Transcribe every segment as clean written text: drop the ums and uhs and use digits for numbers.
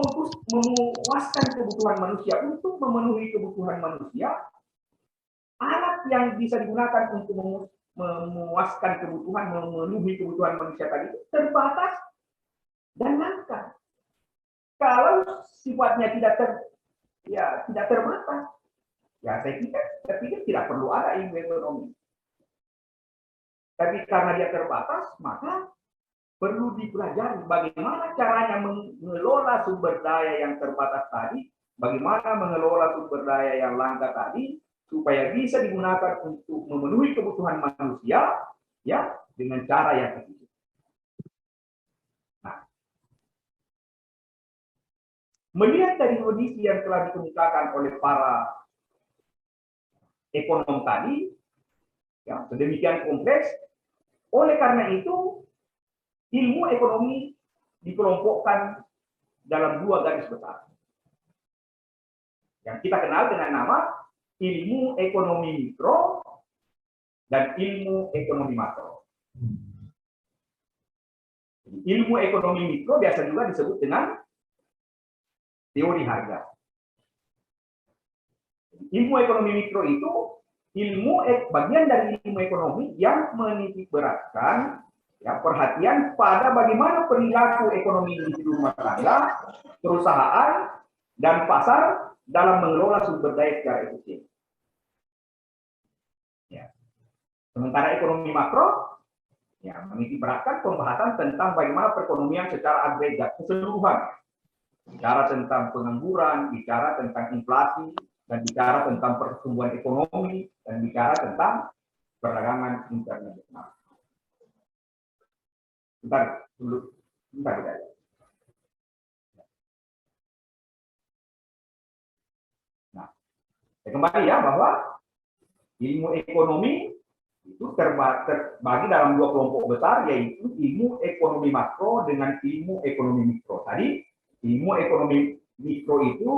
memuaskan kebutuhan manusia. Untuk memenuhi kebutuhan manusia, alat yang bisa digunakan untuk memuaskan kebutuhan, memenuhi kebutuhan manusia tadi itu terbatas dan langka. Kalau sifatnya tidak terbatas, ya saya pikir tidak perlu ada ilmu ekonomi. Tapi karena dia terbatas, maka perlu dipelajari bagaimana caranya mengelola sumber daya yang terbatas tadi, bagaimana mengelola sumber daya yang langka tadi, supaya bisa digunakan untuk memenuhi kebutuhan manusia, ya, dengan cara yang efisien. Nah, melihat dari kondisi yang telah dikemukakan oleh para ekonom tadi, ya, sedemikian kompleks, oleh karena itu ilmu ekonomi dikelompokkan dalam dua garis besar yang kita kenal dengan nama ilmu ekonomi mikro dan ilmu ekonomi makro. Ilmu ekonomi mikro biasa juga disebut dengan teori harga. Ilmu ekonomi mikro itu bagian dari ilmu ekonomi yang menitik beratkan, ya, perhatian pada bagaimana perilaku ekonomi individu rumah tangga, perusahaan, dan pasar dalam mengelola sumber daya secara efisien. Ya. Sementara ekonomi makro, ya, menitik beratkan pembahasan tentang bagaimana perekonomian secara agregat keseluruhan, bicara tentang pengangguran, bicara tentang inflasi, dan bicara tentang pertumbuhan ekonomi, dan bicara tentang perdagangan internasional. Bentar dulu, bentar kita lihat. Nah, saya kembali ya bahwa ilmu ekonomi itu terbagi dalam dua kelompok besar, yaitu ilmu ekonomi makro dengan ilmu ekonomi mikro. Tadi ilmu ekonomi mikro itu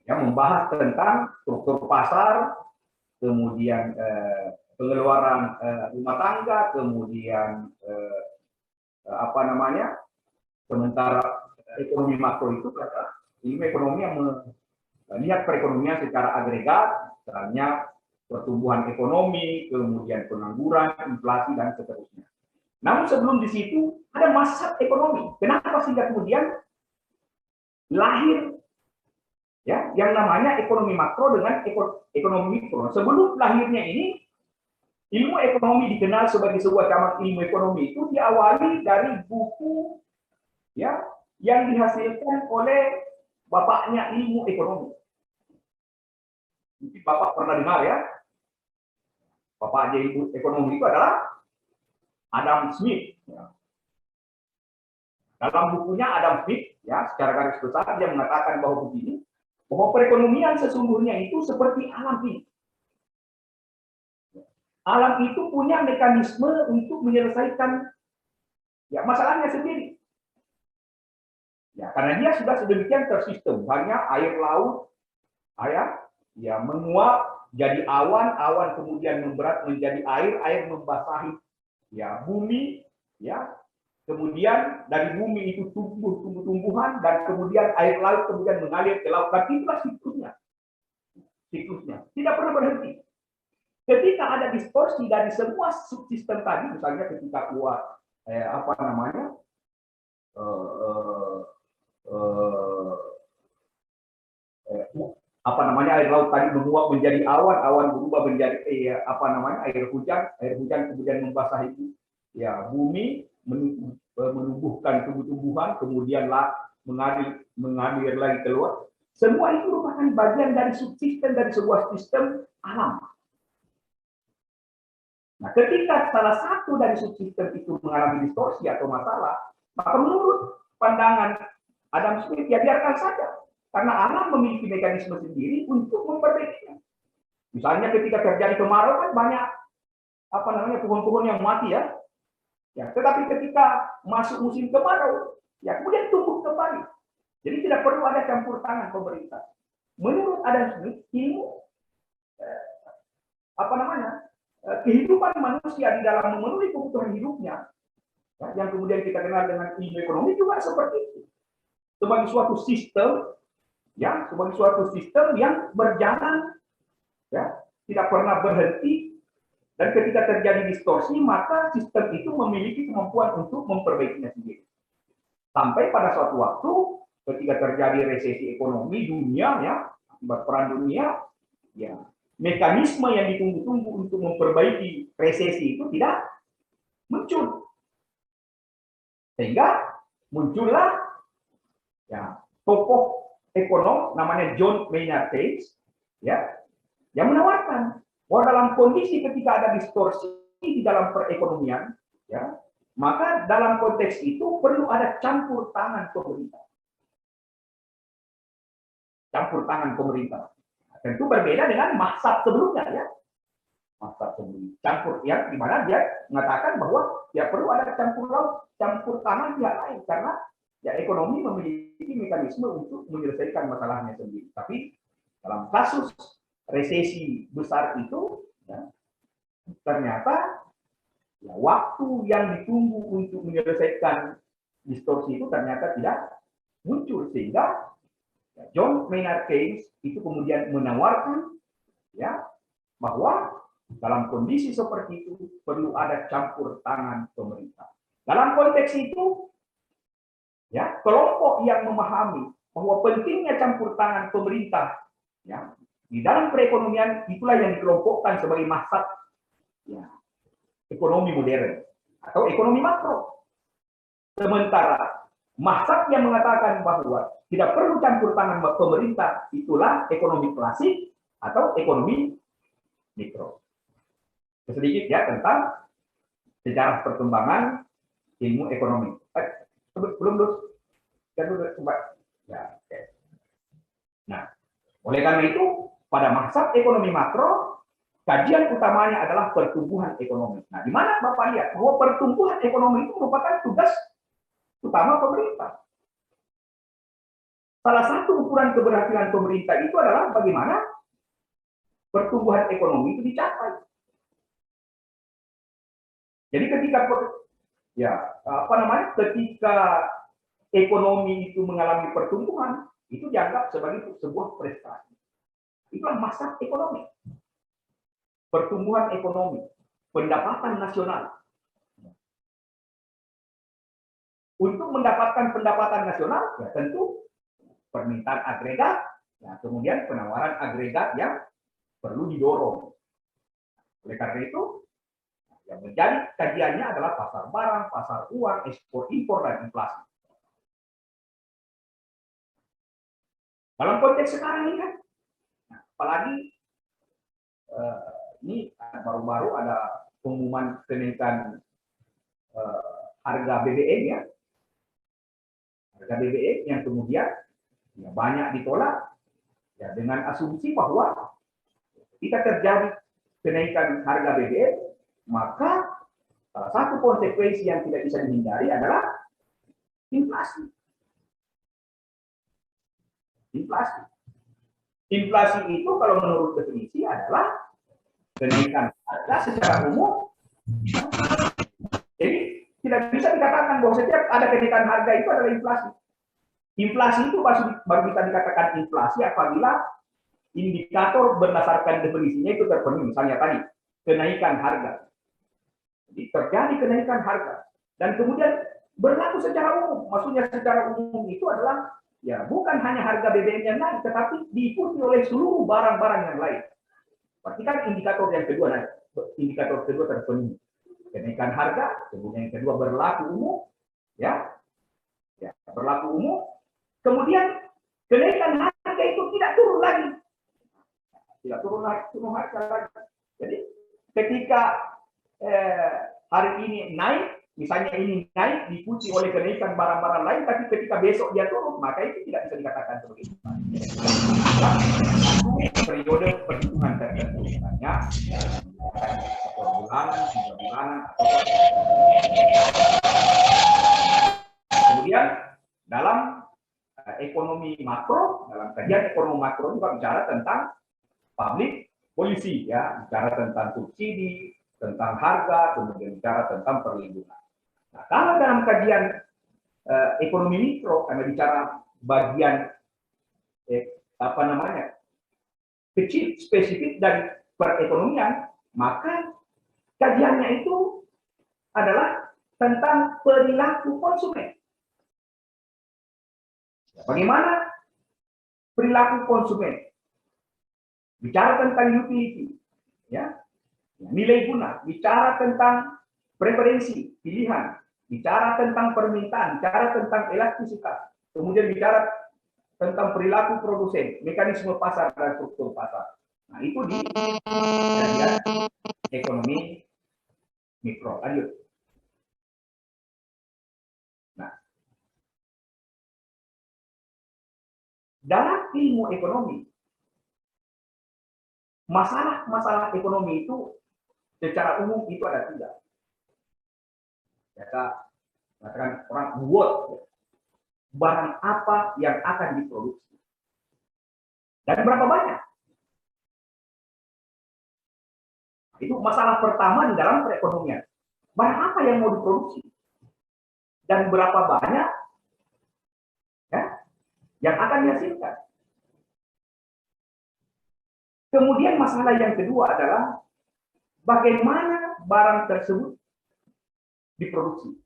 ya membahas tentang struktur pasar, kemudian pengeluaran rumah tangga, kemudian apa namanya, sementara ekonomi makro itu adalah ilmu ekonomi yang melihat perekonomian secara agregat, misalnya pertumbuhan ekonomi, kemudian pengangguran, inflasi, dan seterusnya. Namun sebelum di situ ada masa ekonomi. Kenapa sehingga kemudian lahir ya yang namanya ekonomi makro dengan ekonomi mikro? Sebelum lahirnya ini, ilmu ekonomi dikenal sebagai sebuah cabang ilmu ekonomi itu diawali dari buku ya yang dihasilkan oleh bapaknya ilmu ekonomi. Mungkin Bapak pernah dengar ya, bapaknya ilmu ekonomi itu adalah Adam Smith. Ya. Dalam bukunya Adam Smith, ya, secara garis besar dia mengatakan bahwa begini, bahwa perekonomian sesungguhnya itu seperti alam ini. Alam itu punya mekanisme untuk menyelesaikan ya masalahnya sendiri. Ya, karena dia sudah sedemikian tersistem, hanya air laut, ya menguap jadi awan, awan kemudian memberat menjadi air, air membasahi ya bumi, ya. Kemudian dari bumi itu tumbuh tumbuh-tumbuhan dan kemudian air laut kemudian mengalir ke laut. Tapi itulah siklusnya. Siklusnya tidak pernah berhenti. Ketika ada distorsi dari semua subsistem tadi, misalnya ketika uap apa namanya air laut tadi menguap menjadi awan, awan berubah menjadi apa namanya air hujan kemudian membasahi ya bumi, menumbuhkan tumbuh-tumbuhan, kemudian mengalir lagi keluar. Semua itu merupakan bagian dari subsistem dari sebuah sistem alam. Nah, ketika salah satu dari subsistem itu mengalami distorsi atau masalah, maka menurut pandangan Adam Smith, ya biarkan saja. Karena alam memiliki mekanisme sendiri untuk memperbaikinya. Misalnya ketika terjadi kemarau kan banyak apa namanya pohon-pohon yang mati ya. Ya, tetapi ketika masuk musim kemarau, ya kemudian tumbuh kembali. Jadi tidak perlu ada campur tangan pemerintah. Menurut Adam Smith, ilmu apa namanya kehidupan manusia di dalam memenuhi kebutuhan hidupnya, ya, yang kemudian kita kenal dengan ilmu ekonomi juga seperti itu. sebagai suatu sistem, ya, sebagai suatu sistem yang berjalan, ya, tidak pernah berhenti. Dan ketika terjadi distorsi, maka sistem itu memiliki kemampuan untuk memperbaikinya sendiri. Sampai pada suatu waktu, ketika terjadi resesi ekonomi dunia, ya, akibat perang dunia, ya, mekanisme yang ditunggu-tunggu untuk memperbaiki resesi itu tidak muncul. Sehingga muncullah, ya, tokoh ekonom namanya John Maynard Keynes, ya, yang menawarkan bahwa dalam kondisi ketika ada distorsi di dalam perekonomian, ya, maka dalam konteks itu perlu ada campur tangan pemerintah. Campur tangan pemerintah. Tentu berbeda dengan Maksat sebelumnya, ya. Maksat sebelumnya. Campur, ya, di mana dia mengatakan bahwa ya perlu ada campur tangan pihak lain, karena ya ekonomi memiliki mekanisme untuk menyelesaikan masalahnya sendiri. Tapi dalam kasus resesi besar itu, ya, ternyata ya, waktu yang ditunggu untuk menyelesaikan distorsi itu ternyata tidak muncul, sehingga ya, John Maynard Keynes itu kemudian menawarkan, ya, bahwa dalam kondisi seperti itu perlu ada campur tangan pemerintah. Dalam konteks itu, ya, kelompok yang memahami bahwa pentingnya campur tangan pemerintah, ya, di dalam perekonomian, itulah yang dikelompokkan sebagai Maksat, ya, ekonomi modern atau ekonomi makro. Sementara Maksat yang mengatakan bahwa tidak perlu campur tangan pemerintah, itulah ekonomi klasik atau ekonomi mikro. Sedikit, ya, tentang sejarah perkembangan ilmu ekonomi. Belum ya, oke. Nah, oleh karena itu, pada Maksat ekonomi makro, kajian utamanya adalah pertumbuhan ekonomi. Nah, di mana Bapak lihat bahwa pertumbuhan ekonomi itu merupakan tugas utama pemerintah. Salah satu ukuran keberhasilan pemerintah itu adalah bagaimana pertumbuhan ekonomi itu dicapai. Jadi ketika, ya, ketika ekonomi itu mengalami pertumbuhan, itu dianggap sebagai sebuah prestasi. Itulah Maksat ekonomi. Pertumbuhan ekonomi, pendapatan nasional. Untuk mendapatkan pendapatan nasional, ya tentu permintaan agregat, ya, kemudian penawaran agregat yang perlu didorong. Oleh karena itu, yang menjadi kajiannya adalah pasar barang, pasar uang, ekspor impor, dan inflasi. Dalam konteks sekarang ini kan, nah, apalagi ini baru-baru ada pengumuman kenaikan harga BBM, ya, harga BBM yang kemudian ya, banyak ditolak, ya, dengan asumsi bahwa jika terjadi kenaikan harga BBM, maka salah satu konsekuensi yang tidak bisa dihindari adalah inflasi. Inflasi. Inflasi itu kalau menurut definisi adalah kenaikan harga secara umum. Jadi tidak bisa dikatakan bahwa setiap ada kenaikan harga itu adalah inflasi. Inflasi itu baru bisa dikatakan inflasi apabila indikator berdasarkan definisinya itu terpenuhi. Misalnya tadi kenaikan harga. Jadi terjadi kenaikan harga dan kemudian berlaku secara umum. Maksudnya secara umum itu adalah ya bukan hanya harga BBM yang naik, tetapi diikuti oleh seluruh barang-barang yang lain. Berarti kan indikator yang kedua naik, indikator kedua terpenuhi. Kenaikan harga, kemudian yang kedua berlaku umum, ya, ya berlaku umum. Kemudian kenaikan harga itu tidak turun lagi, tidak turun lagi, turun harga lagi. Jadi ketika hari ini naik, misalnya ini naik diikuti oleh kenaikan barang-barang lain, tapi ketika besok dia turun, maka itu tidak bisa dikatakan sebagai inflasi. Periode perhitungan tertentu, misalnya 1 bulanan, 3 bulanan, atau kemudian dalam ekonomi makro, dalam kajian ekonomi makro juga bicara tentang public policy, ya, bicara tentang subsidi, tentang harga, kemudian bicara tentang perlindungan. Nah, kalau dalam kajian ekonomi mikro, karena bicara bagian apa namanya kecil spesifik dari perekonomian, maka kajiannya itu adalah tentang perilaku konsumen. Bagaimana perilaku konsumen? Bicara tentang utility, ya, nilai guna, bicara tentang preferensi, pilihan, bicara tentang permintaan, bicara tentang elastisitas, kemudian bicara tentang perilaku produsen, mekanisme pasar dan struktur pasar. Nah, itu di kajian ekonomi mikro. Lanjut. Nah, dalam ilmu ekonomi, masalah-masalah ekonomi itu secara umum itu ada tiga. Katakan orang buat barang apa yang akan diproduksi dan berapa banyak. Itu masalah pertama di dalam perekonomian. Barang apa yang mau diproduksi dan berapa banyak, ya, yang akan dihasilkan. Kemudian masalah yang kedua adalah bagaimana barang tersebut diproduksi.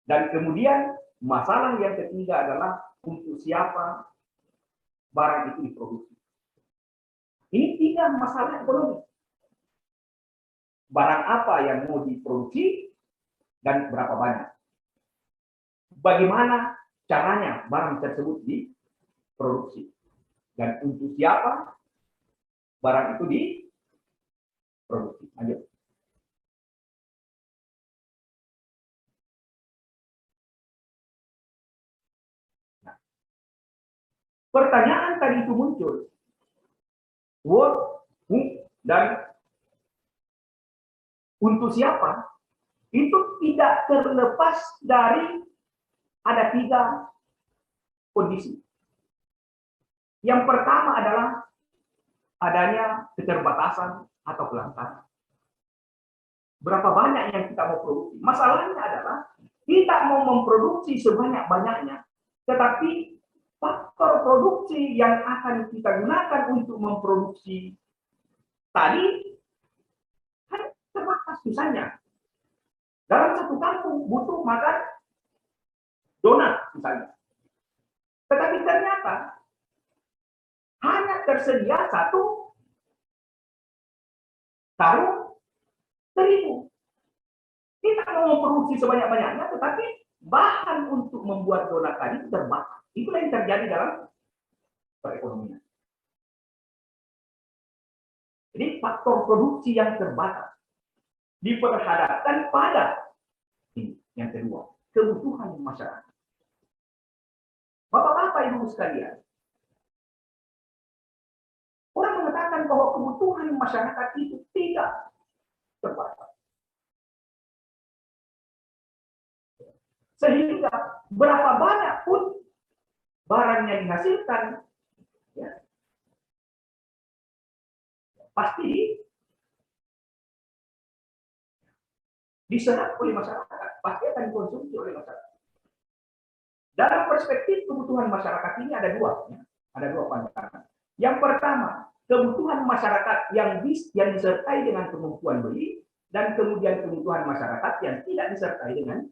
Dan kemudian masalah yang ketiga adalah untuk siapa barang itu diproduksi. Ini tiga masalah ekonomi. Barang apa yang mau diproduksi dan berapa banyak. Bagaimana caranya barang tersebut diproduksi. Dan untuk siapa barang itu diproduksi. Lanjut. Nah, pertanyaan tadi itu muncul. What, who, dan untuk siapa? Itu tidak terlepas dari ada tiga kondisi. Yang pertama adalah adanya keterbatasan atau kelangkaan. Berapa banyak yang kita mau produksi? Masalahnya adalah kita mau memproduksi sebanyak-banyaknya, tetapi faktor produksi yang akan kita gunakan untuk memproduksi tadi kan terbatas. Misalnya, dalam satu kampung butuh makan donat misalnya. Tetapi ternyata hanya tersedia satu karung terigu. Kita mau memproduksi sebanyak-banyaknya, tetapi bahan untuk membuat donat tadi terbatas. Itulah yang terjadi dalam perekonomian. Jadi faktor produksi yang terbatas diperhadapkan pada ini yang kedua, kebutuhan masyarakat. Bapak-bapak, ibu sekalian, orang mengatakan bahwa kebutuhan masyarakat itu tidak terbatas. Sehingga berapa banyak pun barang yang dihasilkan, ya, pasti diserap oleh masyarakat, pasti akan dikonsumsi oleh masyarakat. Dalam perspektif kebutuhan masyarakat ini ada dua, ya, ada dua pandangan. Yang pertama, kebutuhan masyarakat yang disertai dengan kemampuan beli, dan kemudian kebutuhan masyarakat yang tidak disertai dengan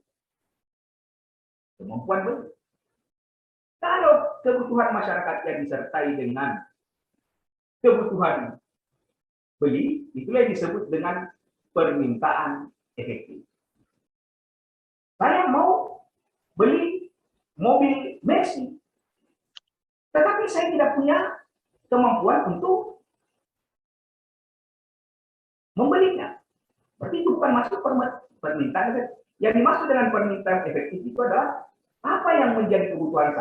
kemampuan beli. Kalau kebutuhan masyarakat yang disertai dengan kebutuhan beli, itulah yang disebut dengan permintaan efektif. Saya mau beli mobil Mercy, tetapi saya tidak punya kemampuan untuk membelinya. Berarti itu bukan masuk permintaan efektif. Yang dimaksud dengan permintaan efektif itu adalah apa yang menjadi kebutuhan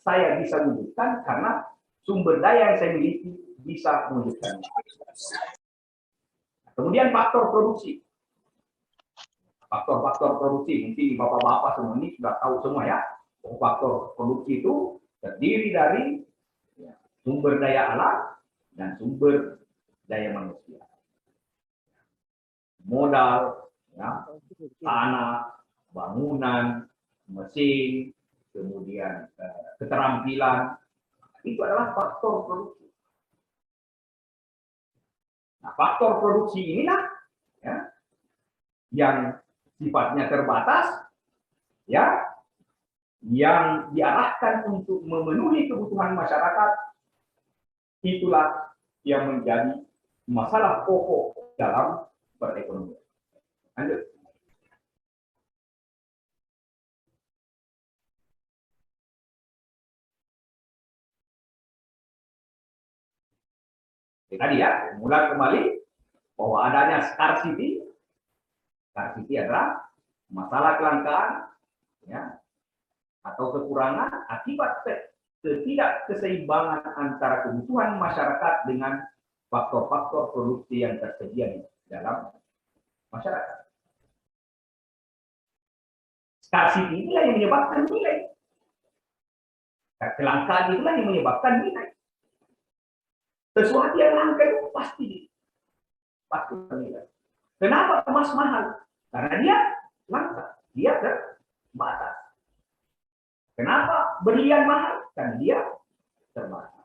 saya bisa wujudkan karena sumber daya yang saya miliki bisa mewujudkannya. Kemudian faktor produksi. Faktor-faktor produksi, mungkin bapak-bapak semua ini sudah tahu semua ya. Faktor produksi itu terdiri dari sumber daya alam dan sumber daya manusia. Modal, ya, tanah, bangunan, mesin, kemudian keterampilan, itu adalah faktor produksi. Nah, faktor produksi inilah ya, yang sifatnya terbatas, ya, yang diarahkan untuk memenuhi kebutuhan masyarakat, itulah yang menjadi masalah pokok dalam perekonomian. Lanjut. Tadi ya, mulai kembali bahwa adanya scarcity adalah masalah kelangkaan, ya, atau kekurangan akibat ketidakseimbangan antara kebutuhan masyarakat dengan faktor-faktor produksi yang tersedia di dalam masyarakat. Scarcity inilah yang menyebabkan nilai. Kelangkaan itulah yang menyebabkan nilai. Sesuatu yang langka itu pasti bernilai. Kenapa emas mahal? Karena dia langka, dia terbatas. Kenapa berlian mahal? Karena dia terbatas.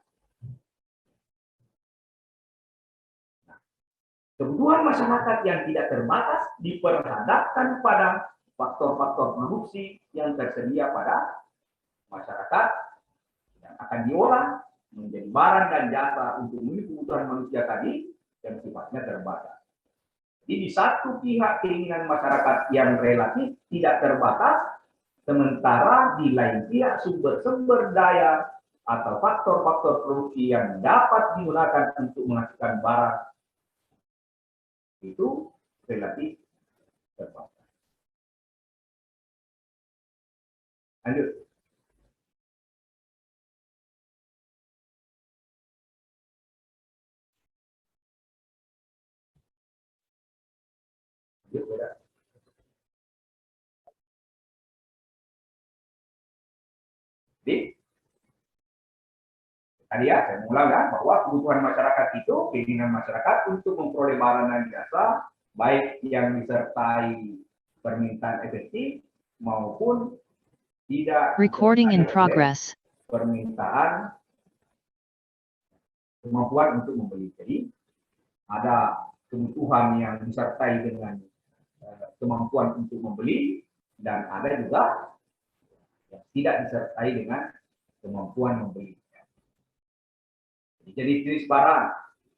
Nah, kebutuhan masyarakat yang tidak terbatas diperhadapkan pada faktor-faktor produksi yang tersedia pada masyarakat yang akan diolah menjadi barang dan jasa untuk memenuhi kebutuhan manusia tadi yang sifatnya terbatas. Jadi di satu pihak keinginan masyarakat yang relatif tidak terbatas, sementara di lain pihak sumber-sumber daya atau faktor-faktor produksi yang dapat digunakan untuk menghasilkan barang itu relatif terbatas. Lanjut. Jadi, tadi ya, saya mulai bahwa kebutuhan masyarakat itu, keinginan masyarakat untuk memperoleh barang dan jasa, baik yang disertai permintaan efektif maupun tidak. Recording in progress. Permintaan kemampuan untuk membeli. Jadi ada kebutuhan yang disertai dengan kemampuan untuk membeli dan ada juga yang tidak disertai dengan kemampuan membeli. Jadi jenis barang,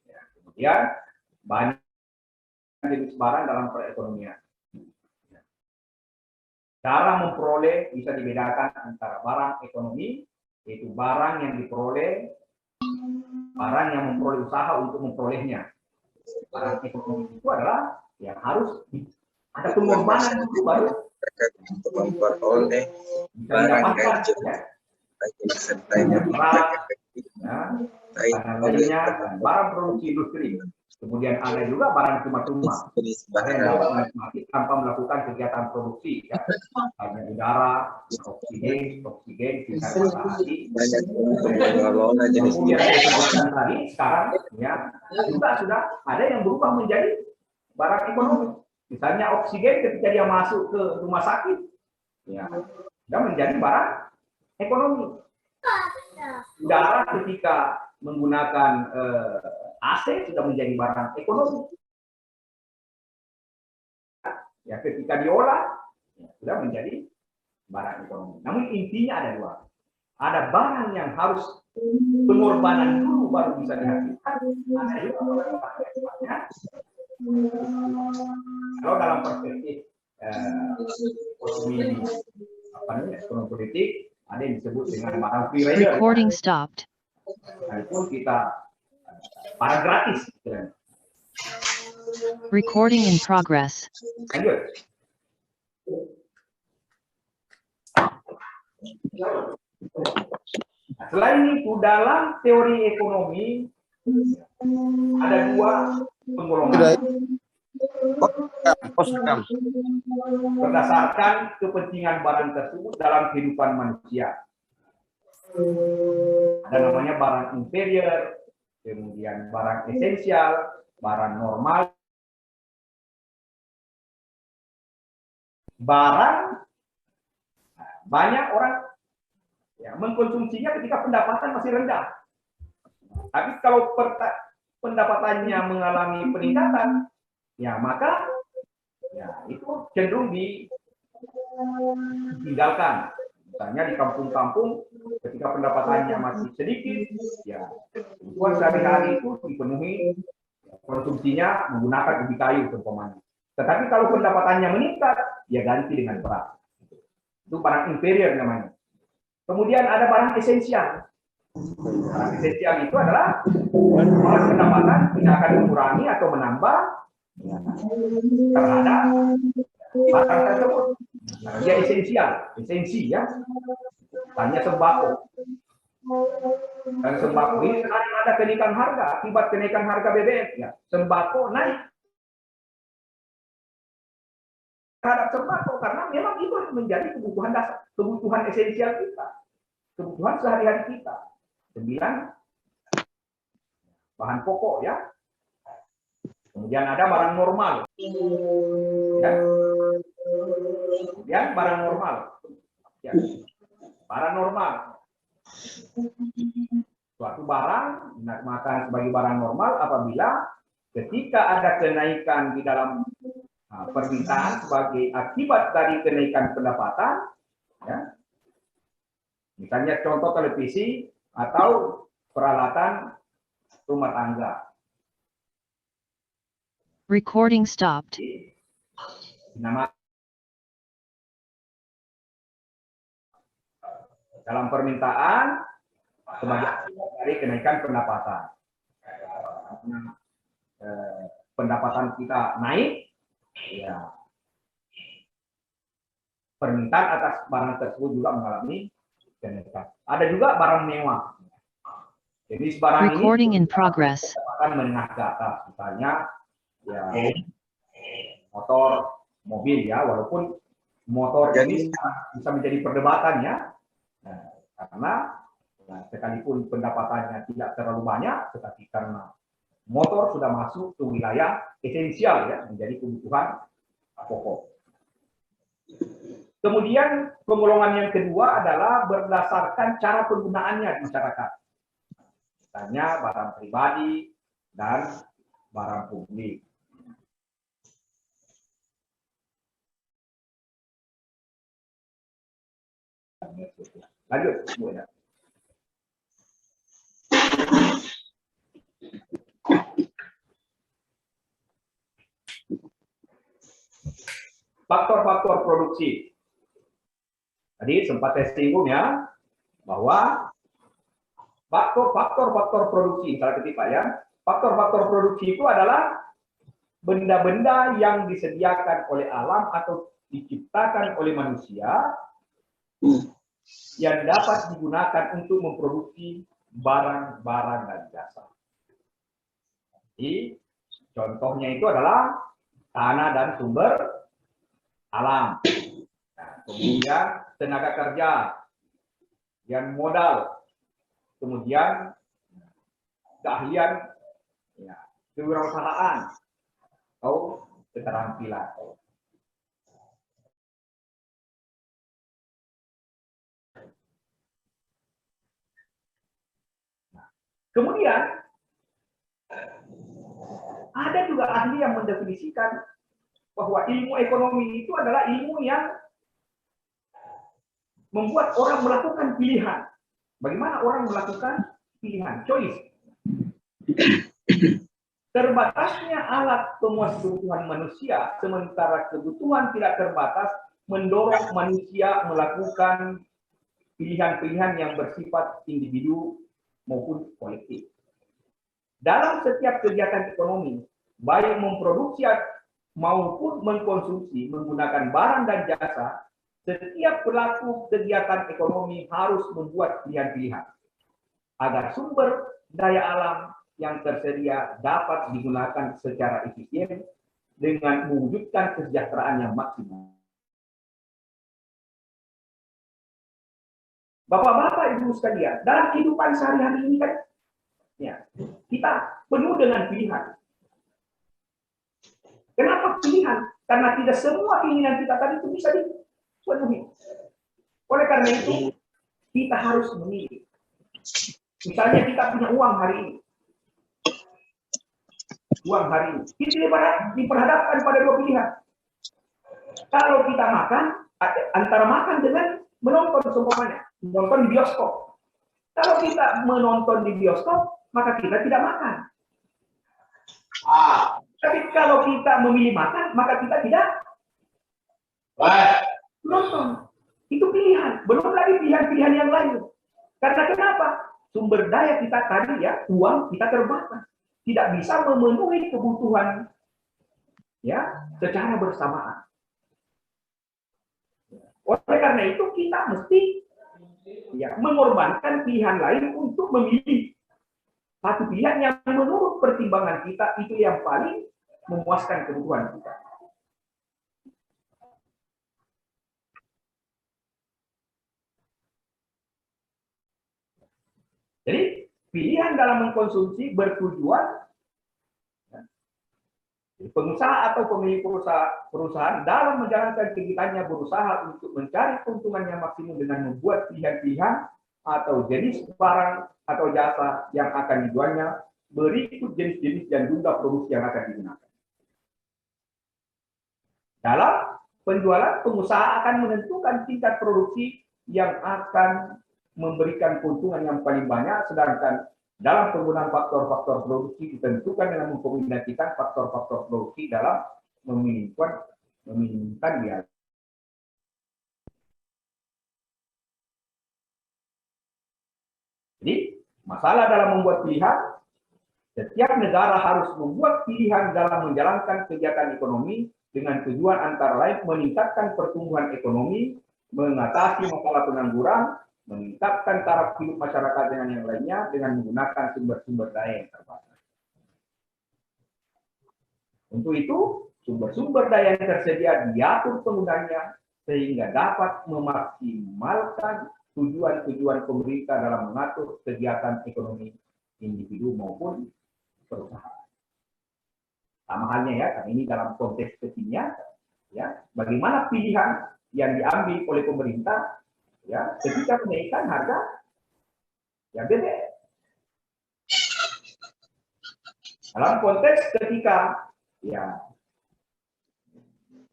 ya, kemudian banyak jenis barang dalam perekonomian. Cara memperoleh bisa dibedakan antara barang ekonomi, yaitu barang yang diperoleh, barang yang memperoleh usaha untuk memperolehnya. Barang ekonomi itu adalah yang harus ada pengorbanan itu baru untuk memperoleh barang ya. Barang produksi industri. Kemudian ada juga barang cuma-cuma yang dapat menikmati tanpa melakukan kegiatan produksi, ya. Hanya udara, oksigen, sinar matahari. Kemudian saya sebutkan tadi, sekarang ya juga sudah ada yang berubah menjadi barang ekonomi. Misalnya oksigen ketika dia masuk ke rumah sakit, ya sudah menjadi barang ekonomi. Udara ketika menggunakan AC sudah menjadi barang ekonomi. Ya, ketika diolah ya, sudah menjadi barang ekonomi. Namun intinya ada dua. Ada barang yang harus pengorbanan dulu baru bisa dihasilkan. Ada juga barang-barangnya. Kalau dalam perspektif ekonomi politik ada yang disebut dengan barang free rider. Recording stopped. Walaupun kita barang gratis. Recording in progress. Lanjut. Nah, selain itu dalam teori ekonomi ada dua penggolongan berdasarkan kepentingan barang tersebut dalam kehidupan manusia. Ada namanya barang inferior, kemudian barang esensial, barang normal. Barang, banyak orang Ya, mengkonsumsinya ketika pendapatan masih rendah. Tapi kalau pendapatannya mengalami peningkatan, ya maka ya itu cenderung ditinggalkan. Misalnya di kampung-kampung, ketika pendapatannya masih sedikit, ya kebutuhan sehari-hari itu dipenuhi, konsumsinya menggunakan ubi kayu umpamanya. Tetapi kalau pendapatannya meningkat, ya ganti dengan beras. Itu barang inferior namanya. Kemudian ada barang esensial. Barang esensial itu adalah pendapatan tidak akan mengurangi atau menambah terhadap barang tersebut. Nah, dia esensial, esensi ya. Tanya sembako. Dan sembako ini ada kenaikan harga, akibat kenaikan harga BBM ya. Sembako naik terhadap sembako karena memang itu menjadi kebutuhan dasar, kebutuhan esensial kita, kebutuhan sehari-hari kita. 9 bahan pokok ya. Kemudian ada barang normal. Ya. Kemudian barang normal. Ya. Barang normal. Suatu barang dinamakan sebagai barang normal apabila ketika ada kenaikan di dalam permintaan sebagai akibat dari kenaikan pendapatan, ya. Misalnya contoh televisi atau peralatan rumah tangga. Recording stopped. Nama dalam permintaan sebagai akibat dari kenaikan pendapatan. Pendapatan kita naik, ya permintaan atas barang tersebut juga mengalami kenaikan. Ada juga barang mewah. Jadi barang Recording ini in progress. pendapatan menengah ke atas, misalnya ya motor, mobil ya, walaupun motor ini bisa menjadi perdebatan ya, karena sekalipun pendapatannya tidak terlalu banyak, tetapi karena motor sudah masuk ke wilayah esensial ya, menjadi kebutuhan pokok. Kemudian penggolongan yang kedua adalah berdasarkan cara penggunaannya di masyarakat. Misalnya barang pribadi dan barang publik. Lanjut, Bu Eda. Faktor-faktor produksi. Tadi sempat saya singgung ya, bahwa faktor-faktor produksi, misalnya ketika ya, faktor-faktor produksi itu adalah benda-benda yang disediakan oleh alam atau diciptakan oleh manusia yang dapat digunakan untuk memproduksi barang-barang dan jasa. Jadi, contohnya itu adalah tanah dan sumber alam. Nah, kemudian tenaga kerja, yang modal, kemudian keahlian, ya, kewirausahaan, atau keterampilan. Kemudian ada juga ahli yang mendefinisikan bahwa ilmu ekonomi itu adalah ilmu yang membuat orang melakukan pilihan. Bagaimana orang melakukan pilihan, choice. Terbatasnya alat pemuas kebutuhan manusia, sementara kebutuhan tidak terbatas mendorong manusia melakukan pilihan-pilihan yang bersifat individu maupun kolektif. Dalam setiap kegiatan ekonomi, baik memproduksi maupun mengkonsumsi menggunakan barang dan jasa, setiap pelaku kegiatan ekonomi harus membuat pilihan-pilihan agar sumber daya alam yang tersedia dapat digunakan secara efisien dengan mewujudkan kesejahteraan yang maksimal. Bapak-bapak, ibu sekalian, dalam kehidupan sehari-hari ini kan, ya, kita penuh dengan pilihan. Kenapa pilihan? Karena tidak semua keinginan kita tadi itu bisa dipenuhi. Oleh karena itu, kita harus memilih. Misalnya kita punya uang hari ini. Kita diperhadapkan pada dua pilihan. Kalau kita makan, antara makan dengan menonton seumpamanya, menonton di bioskop. Kalau kita menonton di bioskop, maka kita tidak makan. Tapi kalau kita memilih makan, maka kita tidak menonton. Itu pilihan. Belum lagi pilihan-pilihan yang lain. Karena kenapa? Sumber daya kita tadi ya, uang kita terbatas. Tidak bisa memenuhi kebutuhan ya secara bersamaan. Oleh karena itu kita mesti ya mengorbankan pilihan lain untuk memilih satu pilihan yang menurut pertimbangan kita itu yang paling memuaskan kebutuhan kita. Jadi pilihan dalam mengkonsumsi bertujuan pengusaha atau pemilik perusahaan dalam menjalankan kegiatannya berusaha untuk mencari keuntungan yang maksimum dengan membuat pilihan-pilihan atau jenis barang atau jasa yang akan dijualnya berikut jenis-jenis dan jumlah produksi yang akan digunakan. Dalam penjualan, pengusaha akan menentukan tingkat produksi yang akan memberikan keuntungan yang paling banyak, sedangkan dalam penggunaan faktor-faktor produksi ditentukan dengan mengkombinasikan faktor-faktor produksi dalam meminimumkan biaya. Jadi, masalah dalam membuat pilihan, setiap negara harus membuat pilihan dalam menjalankan kegiatan ekonomi dengan tujuan antara lain meningkatkan pertumbuhan ekonomi, mengatasi masalah pengangguran, meningkatkan taraf hidup masyarakat dengan yang lainnya dengan menggunakan sumber-sumber daya yang terbatas. Untuk itu, sumber-sumber daya yang tersedia diatur penggunanya sehingga dapat memaksimalkan tujuan-tujuan pemerintah dalam mengatur kegiatan ekonomi individu maupun perusahaan. Sama halnya ya, karena ini dalam konteks kekinian, ya, bagaimana pilihan yang diambil oleh pemerintah ya ketika menaikkan harga ya BBM. Dalam konteks ketika ya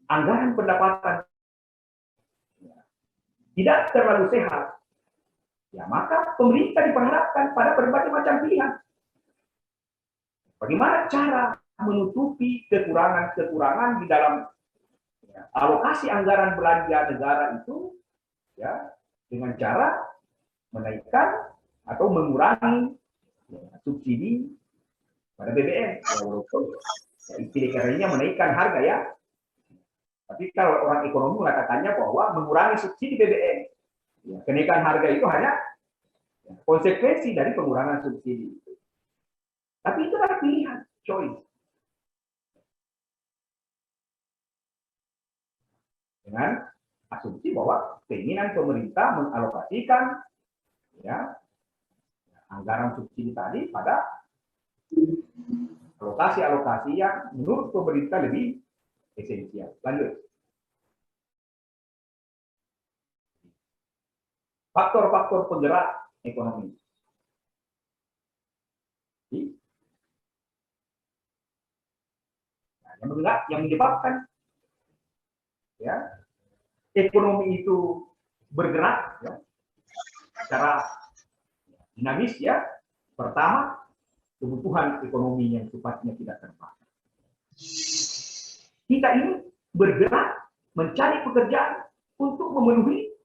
anggaran pendapatan ya, tidak terlalu sehat, ya maka pemerintah diperhadapkan pada berbagai macam pilihan. Bagaimana cara menutupi kekurangan-kekurangan di dalam ya, alokasi anggaran belanja negara itu ya dengan cara menaikkan atau mengurangi ya, subsidi pada BBM. Ya, walaupun ya, istilah menaikkan harga ya. Tapi kalau orang ekonomi mengatakannya bahwa mengurangi subsidi BBM. Ya, kenaikan harga itu hanya ya, konsekuensi dari pengurangan subsidi. Tapi itu adalah pilihan, choice. Dengan asumsi bahwa keinginan pemerintah mengalokasikan ya anggaran subsidi tadi pada alokasi-alokasi yang menurut pemerintah lebih esensial. Lanjut. Faktor-faktor penggerak ekonomi. Nah, yang menyebabkan ya ekonomi itu bergerak ya, secara dinamis ya. Pertama, kebutuhan ekonomi yang sifatnya tidak terbatas. Kita ini bergerak mencari pekerjaan untuk memenuhi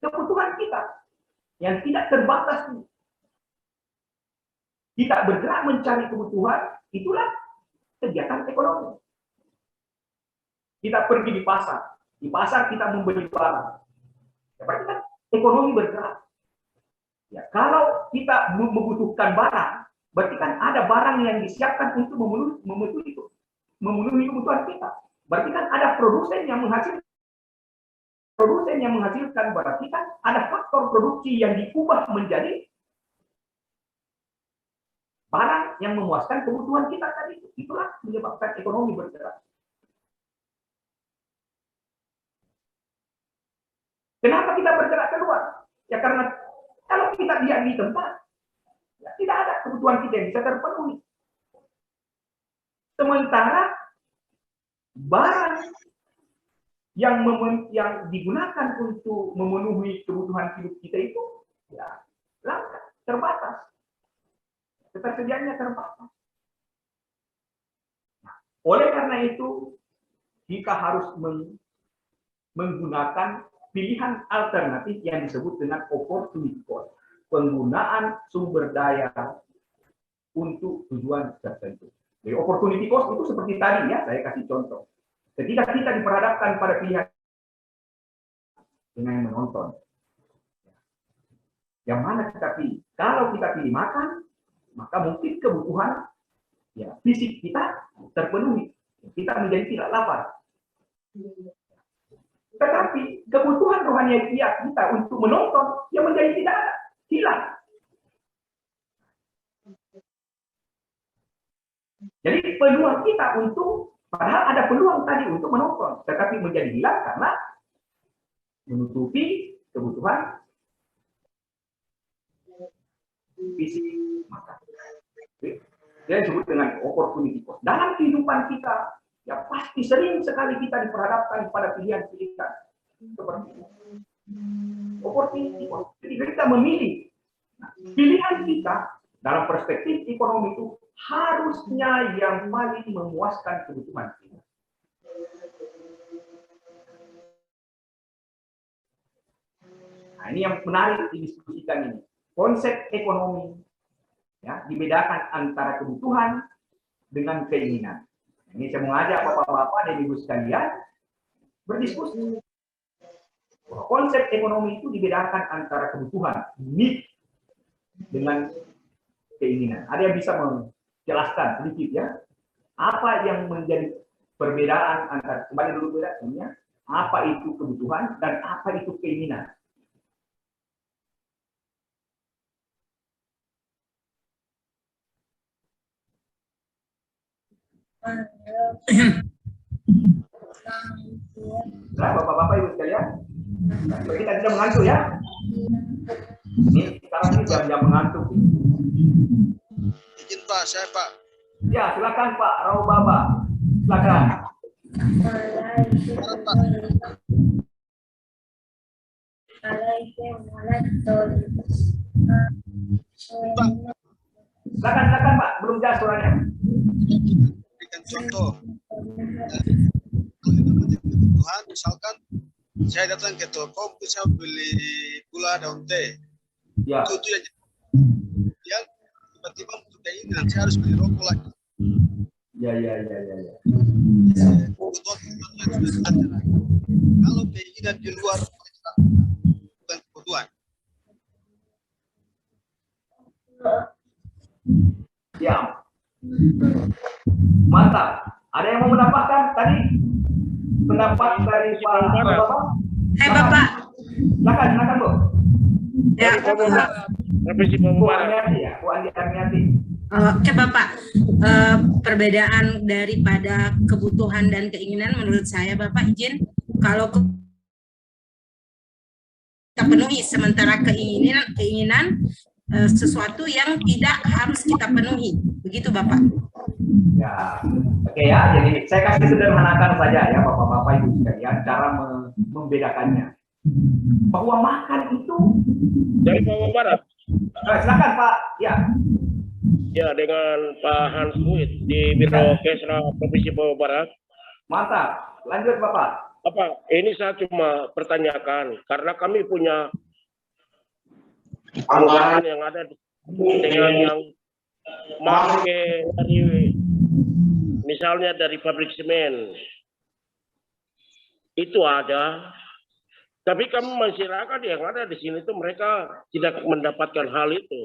kebutuhan kita yang tidak terbatas. Kita bergerak mencari kebutuhan, itulah kegiatan ekonomi. Kita pergi di pasar kita membeli barang. Ya, berarti kan ekonomi bergerak. Ya, kalau kita membutuhkan barang, berarti kan ada barang yang disiapkan untuk memenuhi kebutuhan kita. Berarti kan ada produsen yang menghasilkan, berarti kan ada faktor produksi yang diubah menjadi barang yang memuaskan kebutuhan kita tadi. Itulah menyebabkan ekonomi bergerak. Kenapa kita bergerak keluar? Ya karena kalau kita lihat di tempat, ya, tidak ada kebutuhan kita yang bisa terpenuhi. Sementara barang yang digunakan untuk memenuhi kebutuhan hidup kita itu ya langka, terbatas. Ketersediaannya terbatas. Nah, oleh karena itu kita harus menggunakan pilihan alternatif yang disebut dengan opportunity cost, penggunaan sumber daya untuk tujuan tertentu. Jadi opportunity cost itu seperti tadi ya, saya kasih contoh. Ketika kita diperhadapkan pada pilihan dengan menonton, yang mana kita pilih? Kalau kita pilih makan, maka mungkin kebutuhan ya fisik kita terpenuhi, kita menjadi tidak lapar. Tetapi kebutuhan rohani kita untuk menonton yang menjadi tidak ada, hilang. Jadi peluang kita untuk, padahal ada peluang tadi untuk menonton, tetapi menjadi hilang karena menutupi kebutuhan fisik mata. Dia disebut dengan opportunity cost. Dalam kehidupan kita, ya pasti sering sekali kita diperhadapkan pada pilihan-pilihan seperti itu. Opportunity cost. Jadi kita memilih. Nah, pilihan kita dalam perspektif ekonomi itu harusnya yang paling memuaskan kebutuhan kita. Nah, ini yang menarik didiskusikan ini. Konsep ekonomi ya dibedakan antara kebutuhan dengan keinginan. Ini saya mengajak bapak-bapak dan ibu sekalian berdiskusi. Konsep ekonomi itu dibedakan antara kebutuhan, need, dengan keinginan. Ada yang bisa menjelaskan sedikit ya, apa yang menjadi perbedaan antara, kembali dulu bedanya, apa itu kebutuhan dan apa itu keinginan? Nah, bapak-bapak ibu sekalian, kita tidak mengantuk ya. Ini sekarang ini jam-jam mengantuk. Izin Pak, saya Pak. Ya, silakan Pak Raul Baba. Silakan. Silakan Pak, belum jelas suaranya. Berikan contoh. Kebutuhan, misalkan saya datang ke toko, bisa beli gula daun teh. Ya. Itu yang tiba-tiba untuk keinginan, saya harus beli rokok lagi. Ya. Kalau keinginan di luar bukan kebutuhan. Ya. Mantap. Ada yang mau menambahkan tadi pendapat dari Pak Bapak? Bapak. Silakan Bu. Ya, Bu Aniati ya, Bu Aniati. Oke Bapak, perbedaan daripada kebutuhan dan keinginan menurut saya Bapak izin kalau kita penuhi, sementara keinginan sesuatu yang tidak harus kita penuhi, begitu Bapak. Ya, oke ya. Jadi saya kasih sederhanakan saja ya bapak-bapak ibu sekalian cara membedakannya. Bahwa makan itu dari Papua Barat. Silakan Pak. Ya. Ya, dengan Pak Hans Muid di Biro Kesra Provinsi Papua Barat. Mantap. Lanjut Bapak. Apa? Ini saya cuma pertanyakan karena kami punya anggaran yang ada dengan yang pakai dari misalnya dari pabrik semen itu ada, tapi kami masyarakat yang ada di sini itu mereka tidak mendapatkan hal itu.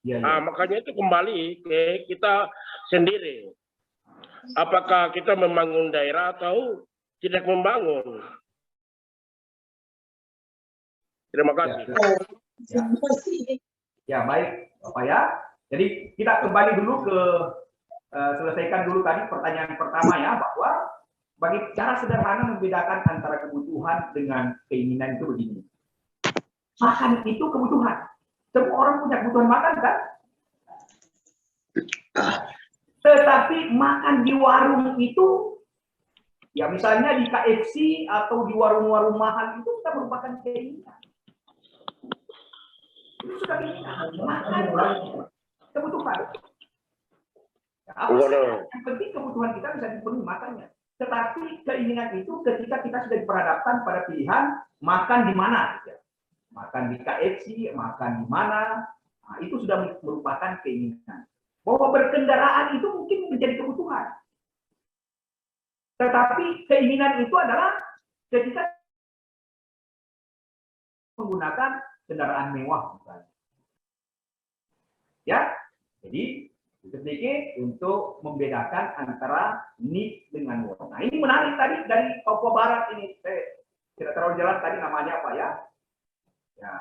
Ya. Nah, makanya itu kembali ke kita sendiri. Apakah kita membangun daerah atau tidak membangun? Terima kasih. Ya baik Bapak ya. Jadi kita kembali dulu ke selesaikan dulu tadi pertanyaan pertama ya, bahwa bagi cara sederhana membedakan antara kebutuhan dengan keinginan itu begini. makan itu kebutuhan. Semua orang punya kebutuhan makan kan? Tetapi makan di warung itu, ya misalnya di KFC atau di warung-warung mahal itu sudah merupakan keinginan. Itu sudah keinginan. Makan kebutuhan. Ya, yang penting kebutuhan kita bisa dipenuhi makannya. Tetapi keinginan itu ketika kita sudah diperhadapkan pada pilihan makan di mana, ya. Makan di KFC, makan di mana, nah, itu sudah merupakan keinginan. Bahwa berkendaraan itu mungkin menjadi kebutuhan. Tetapi keinginan itu adalah ketika menggunakan kendaraan mewah, misalnya. Ya, jadi sedikit untuk membedakan antara need dengan want. Nah, ini menarik tadi dari Papua Barat ini. Saya tidak terlalu jelas tadi namanya apa ya. Ya.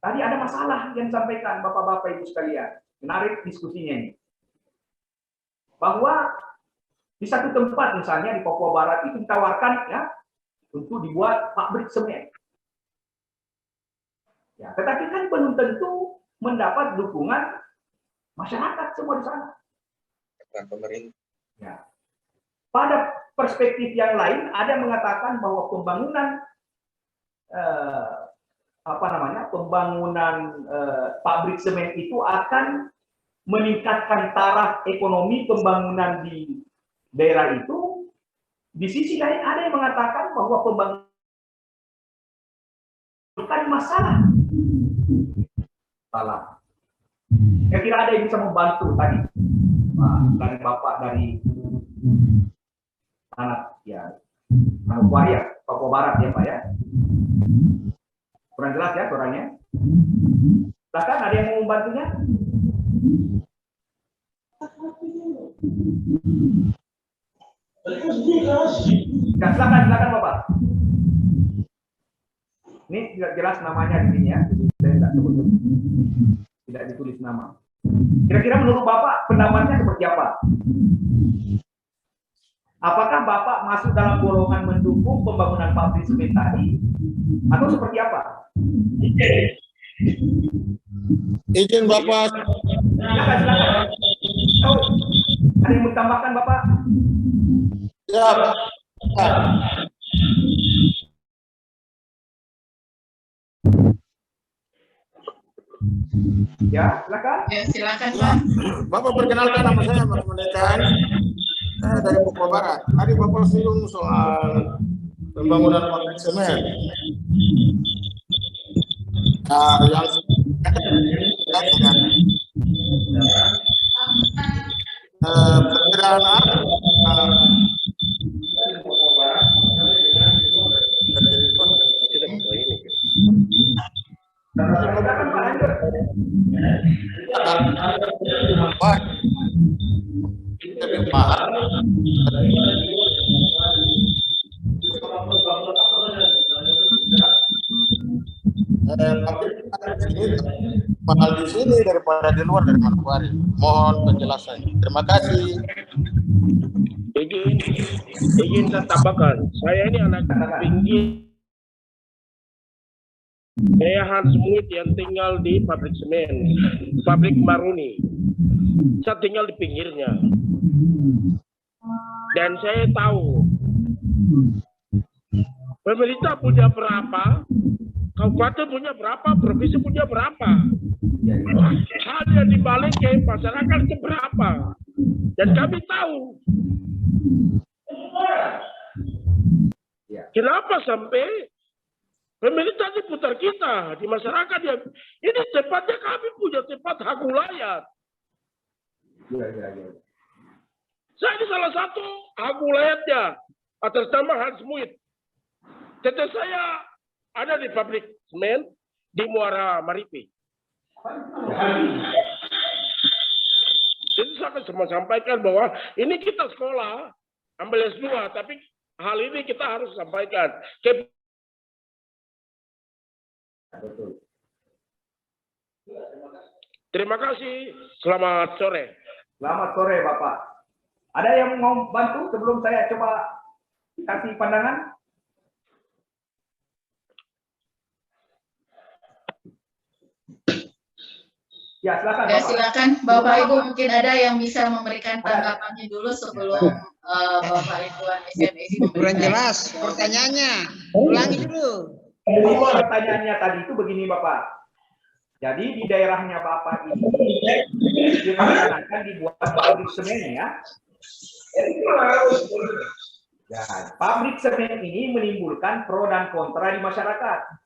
Tadi ada masalah yang disampaikan Bapak-bapak Ibu sekalian. Menarik diskusinya ini. Bahwa di satu tempat misalnya di Papua Barat itu ditawarkan ya untuk dibuat pabrik semen. Ya, tetapi kan belum tentu mendapat dukungan masyarakat semua di sana. Pemerintah. Ya. Pada perspektif yang lain ada mengatakan bahwa pembangunan pabrik semen itu akan meningkatkan taraf ekonomi pembangunan di daerah itu. Di sisi lain ada yang mengatakan bahwa pembangunan bukan masalah. Salah. Saya kira ada yang bisa membantu tadi. Dari Bapak dari anak ya Manokwari, Papua Barat ya Pak ya. Kurang jelas ya suaranya. Silakan ada yang mau membantunya? Silakan Bapak. Ini tidak jelas namanya di sini ya. Jadi saya tidak sebut. Tidak ditulis nama. Kira-kira menurut Bapak pendapatnya seperti apa? Apakah Bapak masuk dalam golongan mendukung pembangunan pabrik semen tadi atau seperti apa? Izin Bapak. Silakan. Oh, ada yang mau tambahkan Bapak? Ya, Pak. Ya, silakan. Ya, silakan Pak. Bapak perkenalkan nama saya Mas Mendekan. Saya dari Papua Barat. Tadi Bapak singgung soal pembangunan pabrik semen. Yang dengan perbedaan Kita buka ini. Silakan Pak, lanjut. lebih mahal. Mahal di sini daripada di luar dari Manokwari. Mohon penjelasan. Terima kasih. Izin saya tambahkan. Saya ini anak pinggir. Saya Hans Muit yang tinggal di pabrik semen, pabrik Maruni. Saya tinggal di pinggirnya. Dan saya tahu pemerintah punya berapa, kabupaten punya berapa, provinsi punya berapa. Hal yang dibalik ke masyarakat itu berapa. Dan kami tahu. Kenapa sampai pemerintah diputar kita di masyarakat yang ini tempatnya kami punya tempat hak wilayah. Saya ini salah satu hak wilayahnya atas nama Hans Muit. Tete saya ada di pabrik semen di Muara Maripi. Jadi saya akan sampaikan bahwa ini kita sekolah ambil S2, tapi hal ini kita harus sampaikan ke. Terima kasih. Selamat sore. Selamat sore Bapak. Ada yang mau bantu sebelum saya coba kasih pandangan? Ya, silakan. Ya, Bapak. silakan Bapak Ibu, mungkin ada yang bisa memberikan tanggapannya dulu sebelum Bapak Ibu SMS Kurang jelas pertanyaannya. Ulangi dulu. Jadi pertanyaannya tadi itu begini Bapak. Jadi di daerahnya Bapak ini direncanakan dibuat pabrik semen ya. Ya, pabrik semen ini menimbulkan pro dan kontra di masyarakat.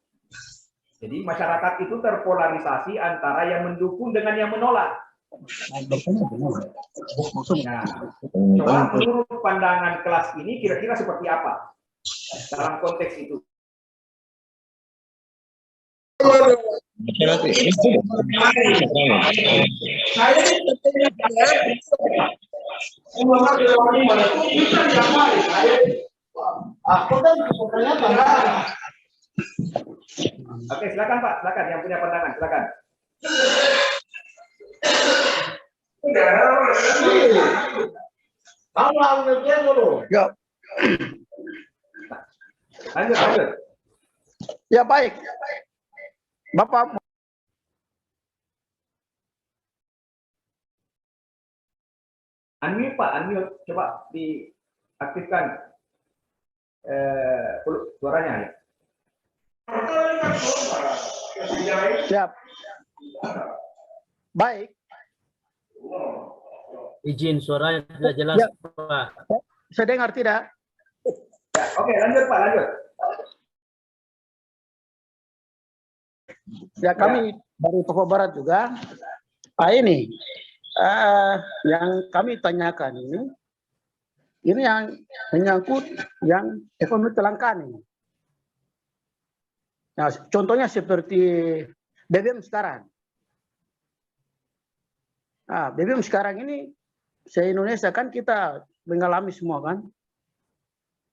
Jadi masyarakat itu terpolarisasi antara yang mendukung dengan yang menolak. Nah, coba menurut pandangan kelas ini kira-kira seperti apa dalam konteks itu? Oke, silakan Pak, silakan yang punya pandangan, silakan. Ya. Lanjut. Ya baik. Bapak Unmute Pak, unmute, coba diaktifkan suaranya ya. siap. Baik. Izin suaranya tidak jelas, Ya. Pak. Saya dengar tidak? Ya, oke, lanjut Pak, lanjut. Ya kami dari Papua Barat juga. Ini yang kami tanyakan ini yang menyangkut yang ekonomi kelangkaan ini. Nah, contohnya seperti BBM sekarang. Nah, BBM sekarang ini se-Indonesia kan kita mengalami semua kan.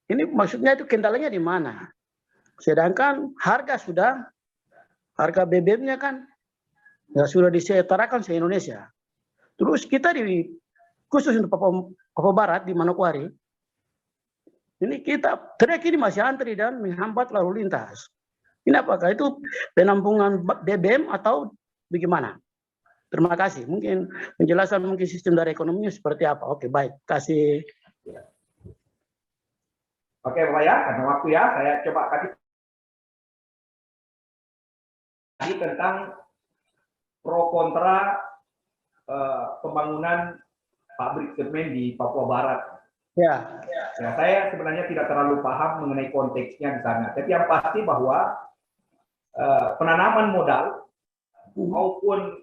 Ini maksudnya itu kendalanya di mana? Sedangkan harga BBM-nya kan ya sudah disetarakan se-Indonesia. Terus kita khusus untuk Papua Barat di Manokwari, ini kita teriak ini masih antri dan menghambat lalu lintas. Ini apakah itu penampungan BBM atau bagaimana? Terima kasih. Mungkin penjelasan mungkin sistem dari ekonominya seperti apa. Oke, baik. Kasih. Oke Bapak ya, karena waktu ya, saya coba kasih tentang pro kontra pembangunan pabrik semen di Papua Barat. Ya. Ya, saya sebenarnya tidak terlalu paham mengenai konteksnya di sana. Tapi yang pasti bahwa penanaman modal maupun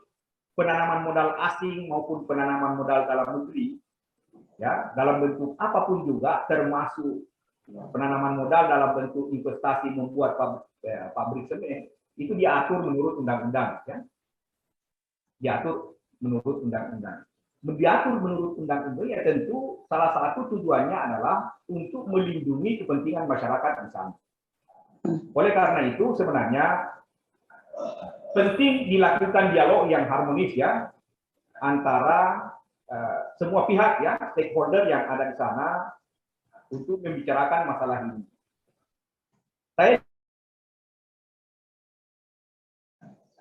penanaman modal asing maupun penanaman modal dalam negeri, ya dalam bentuk apapun juga, termasuk penanaman modal dalam bentuk investasi membuat pabrik semen, itu diatur menurut undang-undang, ya. Diatur menurut undang-undang. Diatur menurut undang-undang ya tentu salah satu tujuannya adalah untuk melindungi kepentingan masyarakat di sana. Oleh karena itu sebenarnya penting dilakukan dialog yang harmonis ya antara semua pihak ya, stakeholder yang ada di sana untuk membicarakan masalah ini. Saya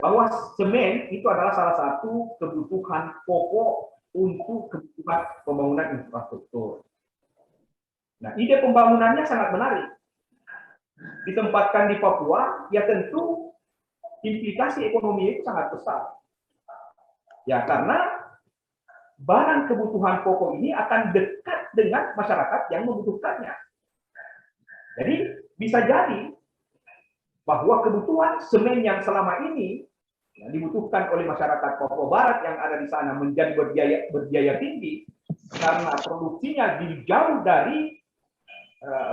bahwa semen itu adalah salah satu kebutuhan pokok untuk kebutuhan pembangunan infrastruktur. Nah, ide pembangunannya sangat menarik. Ditempatkan di Papua, ya tentu implikasi ekonomi itu sangat besar. Ya, karena barang kebutuhan pokok ini akan dekat dengan masyarakat yang membutuhkannya. Jadi, bisa jadi bahwa kebutuhan semen yang selama ini yang dibutuhkan oleh masyarakat Papua Barat yang ada di sana menjadi berbiaya tinggi karena produksinya jauh dari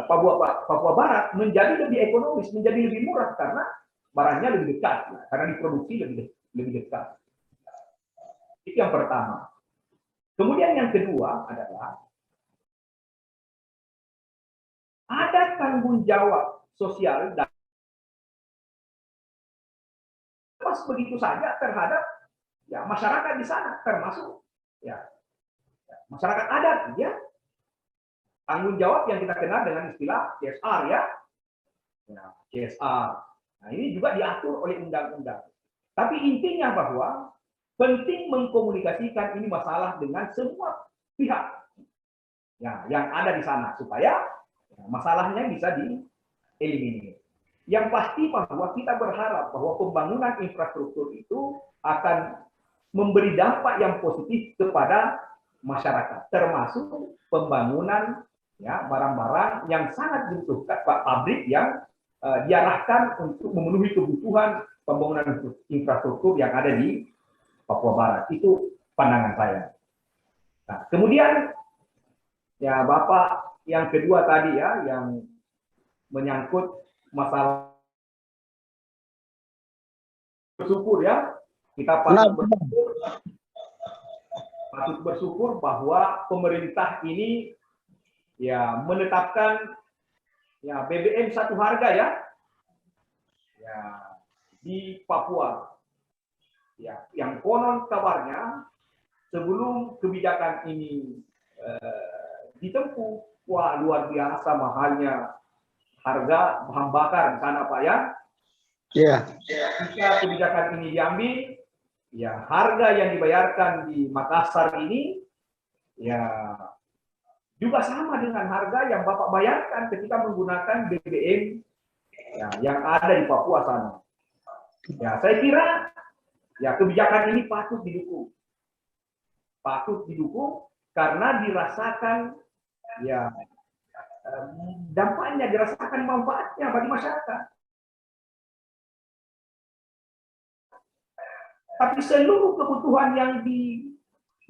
Papua Barat menjadi lebih ekonomis, menjadi lebih murah karena barangnya lebih dekat, karena diproduksi lebih dekat. Itu yang pertama. Kemudian yang kedua adalah ada tanggung jawab sosial dan pas begitu saja terhadap ya masyarakat di sana, termasuk ya masyarakat adat, ya. Tanggung jawab yang kita kenal dengan istilah CSR ya. CSR. Nah, ini juga diatur oleh undang-undang. Tapi intinya bahwa penting mengkomunikasikan ini masalah dengan semua pihak ya, yang ada di sana supaya masalahnya bisa dieliminir. Yang pasti bahwa kita berharap bahwa pembangunan infrastruktur itu akan memberi dampak yang positif kepada masyarakat, termasuk pembangunan ya barang-barang yang sangat dibutuhkan, pabrik yang diarahkan untuk memenuhi kebutuhan pembangunan infrastruktur yang ada di Papua Barat. Itu pandangan saya. Nah, kemudian ya Bapak yang kedua tadi ya, yang menyangkut masalah bersyukur ya, kita patut bersyukur bahwa pemerintah ini ya menetapkan ya BBM satu harga ya, ya di Papua. Ya, yang konon kabarnya sebelum kebijakan ini ditempuh, wah luar biasa mahalnya harga bahan bakar di sana Pak ya. Iya. Jika kebijakan ini diambil, ya harga yang dibayarkan di Makassar ini ya juga sama dengan harga yang Bapak bayarkan ketika menggunakan BBM ya, yang ada di Papua sana. Ya, saya kira ya kebijakan ini patut didukung karena dirasakan ya dampaknya, dirasakan manfaatnya bagi masyarakat. Tapi seluruh kebutuhan yang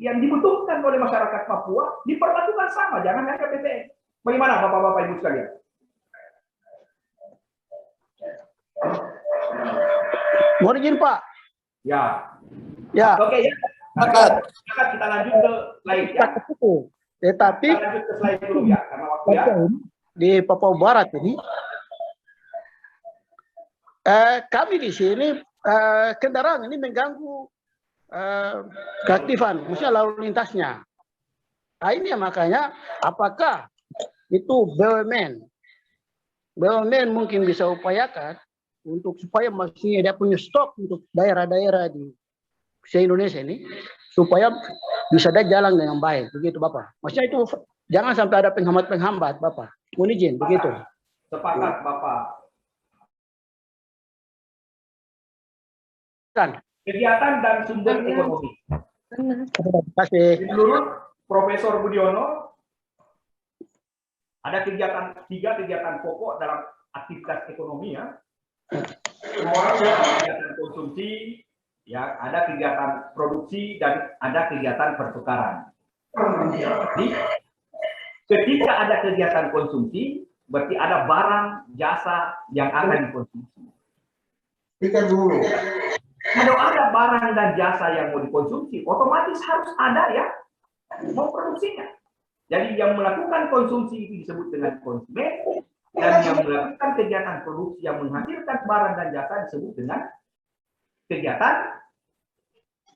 dibutuhkan oleh masyarakat Papua diperlakukan sama, jangan hanya BBM. Bagaimana Bapak-bapak Ibu sekalian? Mohon izin Pak. Ya. Ya. Oke ya. Maka kita lanjut ke slide ya. Tetapi kita lanjut ke slide dulu ya, karena waktu ya. Di Papua Barat ini, kami di sini kendaraan ini mengganggu keaktifan, maksudnya lalu lintasnya. Nah, ini ya makanya apakah itu BUMN mungkin bisa upayakan untuk supaya maksudnya dia punya stok untuk daerah-daerah di se-Indonesia ini supaya bisa ada jalan dengan baik, begitu Bapak. Maksudnya itu jangan sampai ada penghambat-penghambat Bapak. Mohon izin begitu. Sepakat Bapak. Kegiatan dan sumber ekonomi. Terima kasih. Menurut Profesor Budiono, ada tiga kegiatan pokok dalam aktivitas ekonomi ya. Kegiatan konsumsi, ya, ada kegiatan produksi dan ada kegiatan pertukaran. Jadi, ketika ada kegiatan konsumsi, berarti ada barang, jasa yang akan dikonsumsi. Pikir dulu. Kalau ada barang dan jasa yang mau dikonsumsi, otomatis harus ada ya mau produksinya. Jadi yang melakukan konsumsi itu disebut dengan konsumen, dan yang melakukan kegiatan produksi yang menghasilkan barang dan jasa disebut dengan kegiatan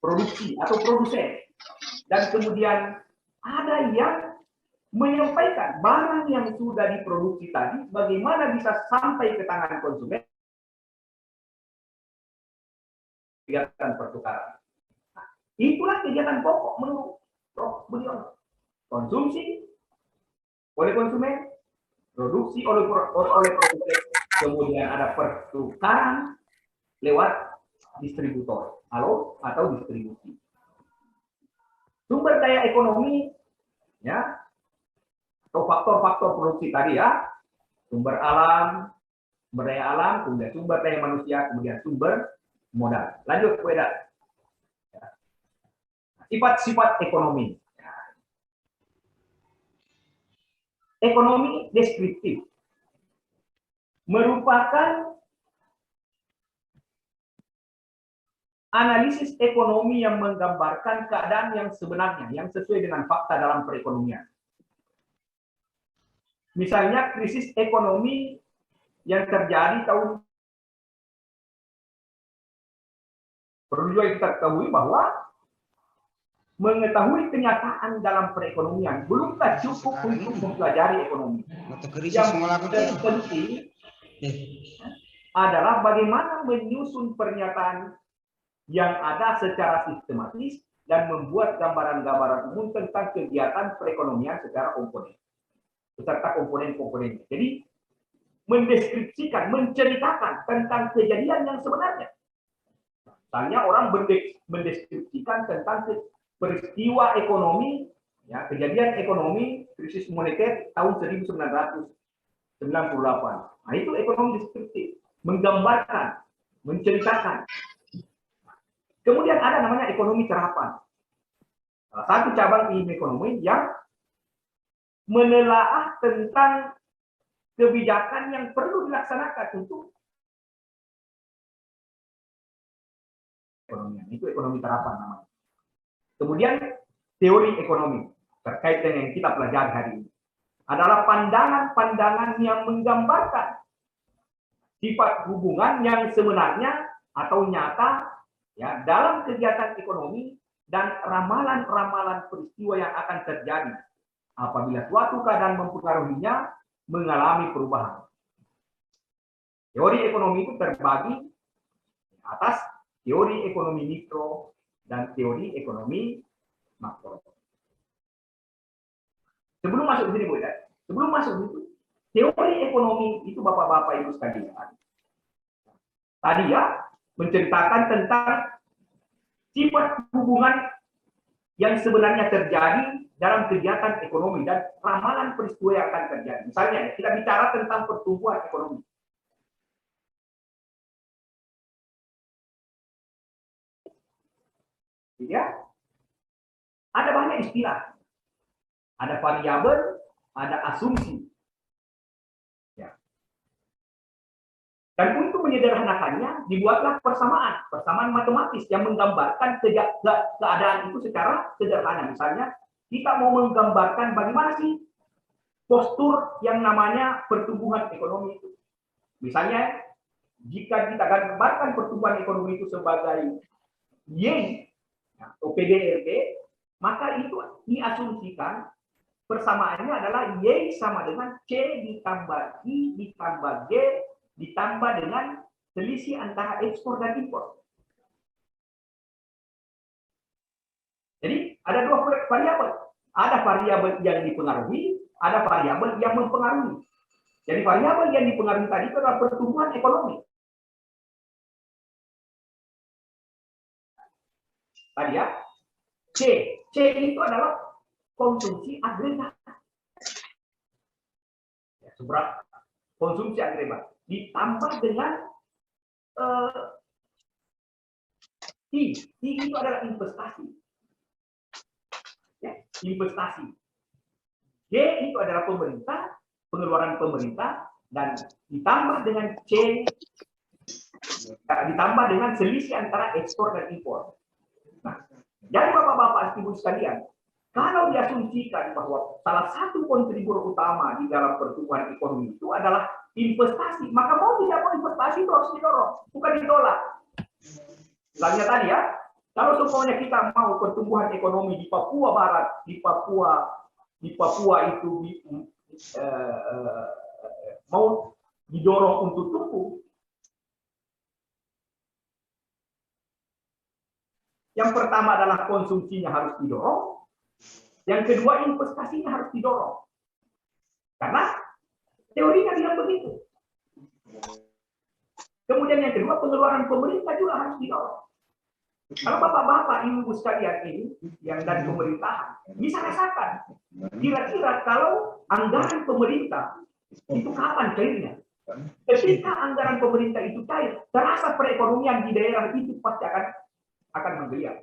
produksi atau produsen. Dan kemudian ada yang menyampaikan barang yang sudah diproduksi tadi bagaimana bisa sampai ke tangan konsumen. Kegiatan pertukaran. Nah, itulah kegiatan pokok menurut Prof. Budiono. Konsumsi oleh konsumen, produksi oleh produsen, kemudian ada pertukaran lewat distributor atau distribusi. Sumber daya ekonomi, ya, atau faktor-faktor produksi tadi ya, sumber daya alam, kemudian sumber daya manusia, kemudian sumber modal. Lanjut, Weda. Sifat-sifat ekonomi. Ekonomi deskriptif merupakan analisis ekonomi yang menggambarkan keadaan yang sebenarnya, yang sesuai dengan fakta dalam perekonomian. Misalnya krisis ekonomi yang terjadi tahun. Perlu juga kita ketahui bahwa mengetahui kenyataan dalam perekonomian belumlah cukup untuk mempelajari ekonomi. Yang penting adalah bagaimana menyusun pernyataan yang ada secara sistematis dan membuat gambaran-gambaran umum tentang kegiatan perekonomian secara komponen, beserta komponen-komponennya. Jadi, mendeskripsikan, menceritakan tentang kejadian yang sebenarnya. Misalnya orang mendeskripsikan tentang peristiwa ekonomi, ya, kejadian ekonomi krisis moneter tahun 1998. Nah, itu ekonomi deskriptif, menggambarkan, menceritakan. Kemudian ada namanya ekonomi terapan. Salah satu cabang ilmu ekonomi yang menelaah tentang kebijakan yang perlu dilaksanakan untuk ekonomi. Itu ekonomi terapan namanya. Kemudian teori ekonomi terkait dengan yang kita pelajari hari ini adalah pandangan-pandangan yang menggambarkan sifat hubungan yang sebenarnya atau nyata, ya, dalam kegiatan ekonomi dan ramalan-ramalan peristiwa yang akan terjadi apabila suatu keadaan mempengaruhinya mengalami perubahan. Teori ekonomi itu terbagi atas teori ekonomi mikro dan teori ekonomi makro. Sebelum masuk ke sini, Bu, ya. Sebelum masuk itu, teori ekonomi itu Bapak-bapak Ibu sekalian. Tadi ya menceritakan tentang sifat hubungan yang sebenarnya terjadi dalam kegiatan ekonomi dan ramalan peristiwa yang akan terjadi. Misalnya kita bicara tentang pertumbuhan ekonomi. Ya, ada banyak istilah. Ada variabel, ada asumsi. Ya. Dan untuk menyederhanakannya, dibuatlah persamaan matematis yang menggambarkan keadaan itu secara sederhana. Misalnya, kita mau menggambarkan bagaimana sih postur yang namanya pertumbuhan ekonomi itu. Misalnya, jika kita gambarkan pertumbuhan ekonomi itu sebagai Y atau PDRT, maka itu diasumsikan persamaannya adalah Y sama dengan C ditambah I ditambah G ditambah dengan selisih antara ekspor dan impor. Jadi ada dua variabel. Ada variabel yang dipengaruhi, ada variabel yang mempengaruhi. Jadi variabel yang dipengaruhi tadi itu adalah pertumbuhan ekonomi. Tadi ya, C itu adalah konsumsi agregat. Ya, seberapa konsumsi agregat ditambah dengan I itu adalah investasi. Ya, investasi. G itu adalah pemerintah, pengeluaran pemerintah, dan ditambah dengan C ditambah dengan selisih antara ekspor dan impor. Nah, jadi Bapak-bapak Ibu sekalian, kalau diasumsikan bahwa salah satu kontributor utama di dalam pertumbuhan ekonomi itu adalah investasi, maka mau tidak mau investasi itu harus didorong, bukan ditolak. Misalnya tadi ya, kalau semuanya kita mau pertumbuhan ekonomi di Papua Barat, di Papua itu mau didorong untuk tumbuh, yang pertama adalah konsumsinya harus didorong, yang kedua investasinya harus didorong. Karena teorinya bilang begitu. Kemudian yang kedua, pengeluaran pemerintah juga harus didorong. Kalau Bapak-bapak, Ibu sekalian ini yang dari pemerintahan bisa rasakan, kira-kira kalau anggaran pemerintah itu kapan cairnya? Ketika anggaran pemerintah itu cair, terasa perekonomian di daerah itu pasti akan menggeliat.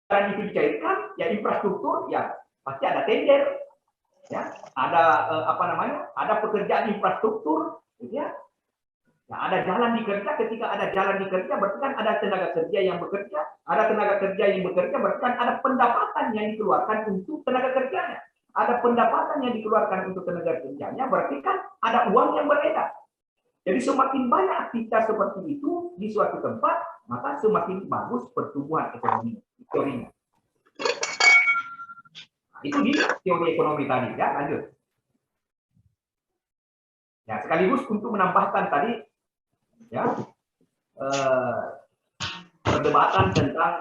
Dan itu dicairkan, ya infrastruktur, ya pasti ada tender, ya ada ada pekerjaan infrastruktur, gitu ya. Nah, ada jalan dikerja. Ketika ada jalan dikerja, berarti kan ada tenaga kerja yang bekerja, ada tenaga kerja yang bekerja, berarti kan ada pendapatan yang dikeluarkan untuk tenaga kerjanya, ada pendapatan yang dikeluarkan untuk tenaga kerjanya, berarti kan ada uang yang beredar. Jadi semakin banyak aktivitas seperti itu di suatu tempat, maka semakin bagus pertumbuhan ekonomi. Teorinya. Nah, itu di teori ekonomi tadi, ya lanjut. Ya sekaligus untuk menambahkan tadi, ya perdebatan tentang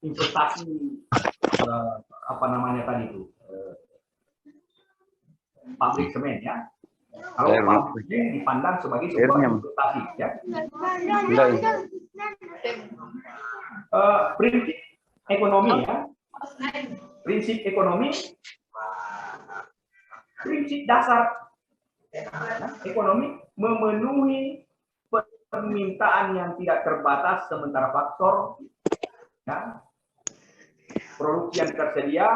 investasi apa namanya tadi itu pabrik semen ya. Kalau pabrik semen dipandang sebagai sebuah investasi ya. Prinsip ekonomi ya. Prinsip ekonomi, prinsip dasar ekonomi memenuhi permintaan yang tidak terbatas sementara faktor ya, produksi yang tersedia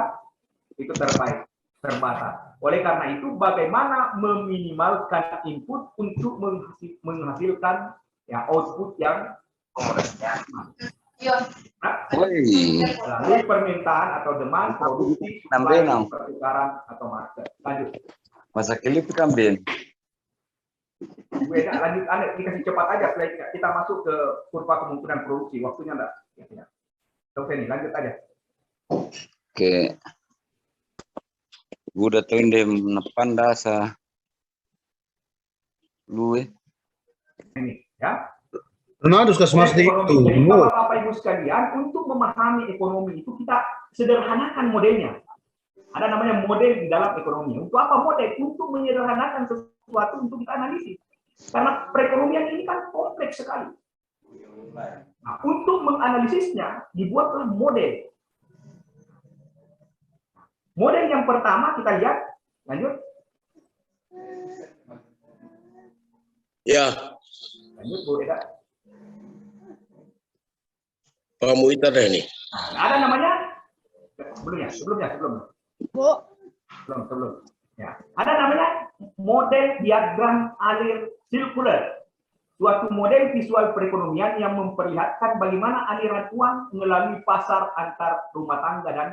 itu terbatas. Oleh karena itu, bagaimana meminimalkan input untuk menghasilkan ya output yang melalui permintaan atau demand, produksi, supply, pertukaran atau market. Lanjut. Masa kelip kambing. Lanjut, dikasih cepat aja, kita masuk ke kurva kemungkinan produksi. Waktunya enggak? Ya. Oke nih, lanjut aja. Oke. Gue udah tahu ini menepan dasar. Lu ini ya. Nah, harus kasih mas itu. Jadi Bapak Ibu sekalian, untuk memahami ekonomi itu kita sederhanakan modelnya. Ada namanya model di dalam ekonomi. Untuk apa model? Untuk menyederhanakan sesuatu untuk kita analisis. Karena perekonomian ini kan kompleks sekali. Nah, untuk menganalisisnya dibuatlah model. Model yang pertama kita lihat, lanjut. Ya. Lanjut, Bu Eda. Pak Muhyiddin ada ini. Ada namanya sebelumnya. Sebelum. Ya. Ada namanya model diagram alir sirkuler. Suatu model visual perekonomian yang memperlihatkan bagaimana aliran uang melalui pasar antar rumah tangga dan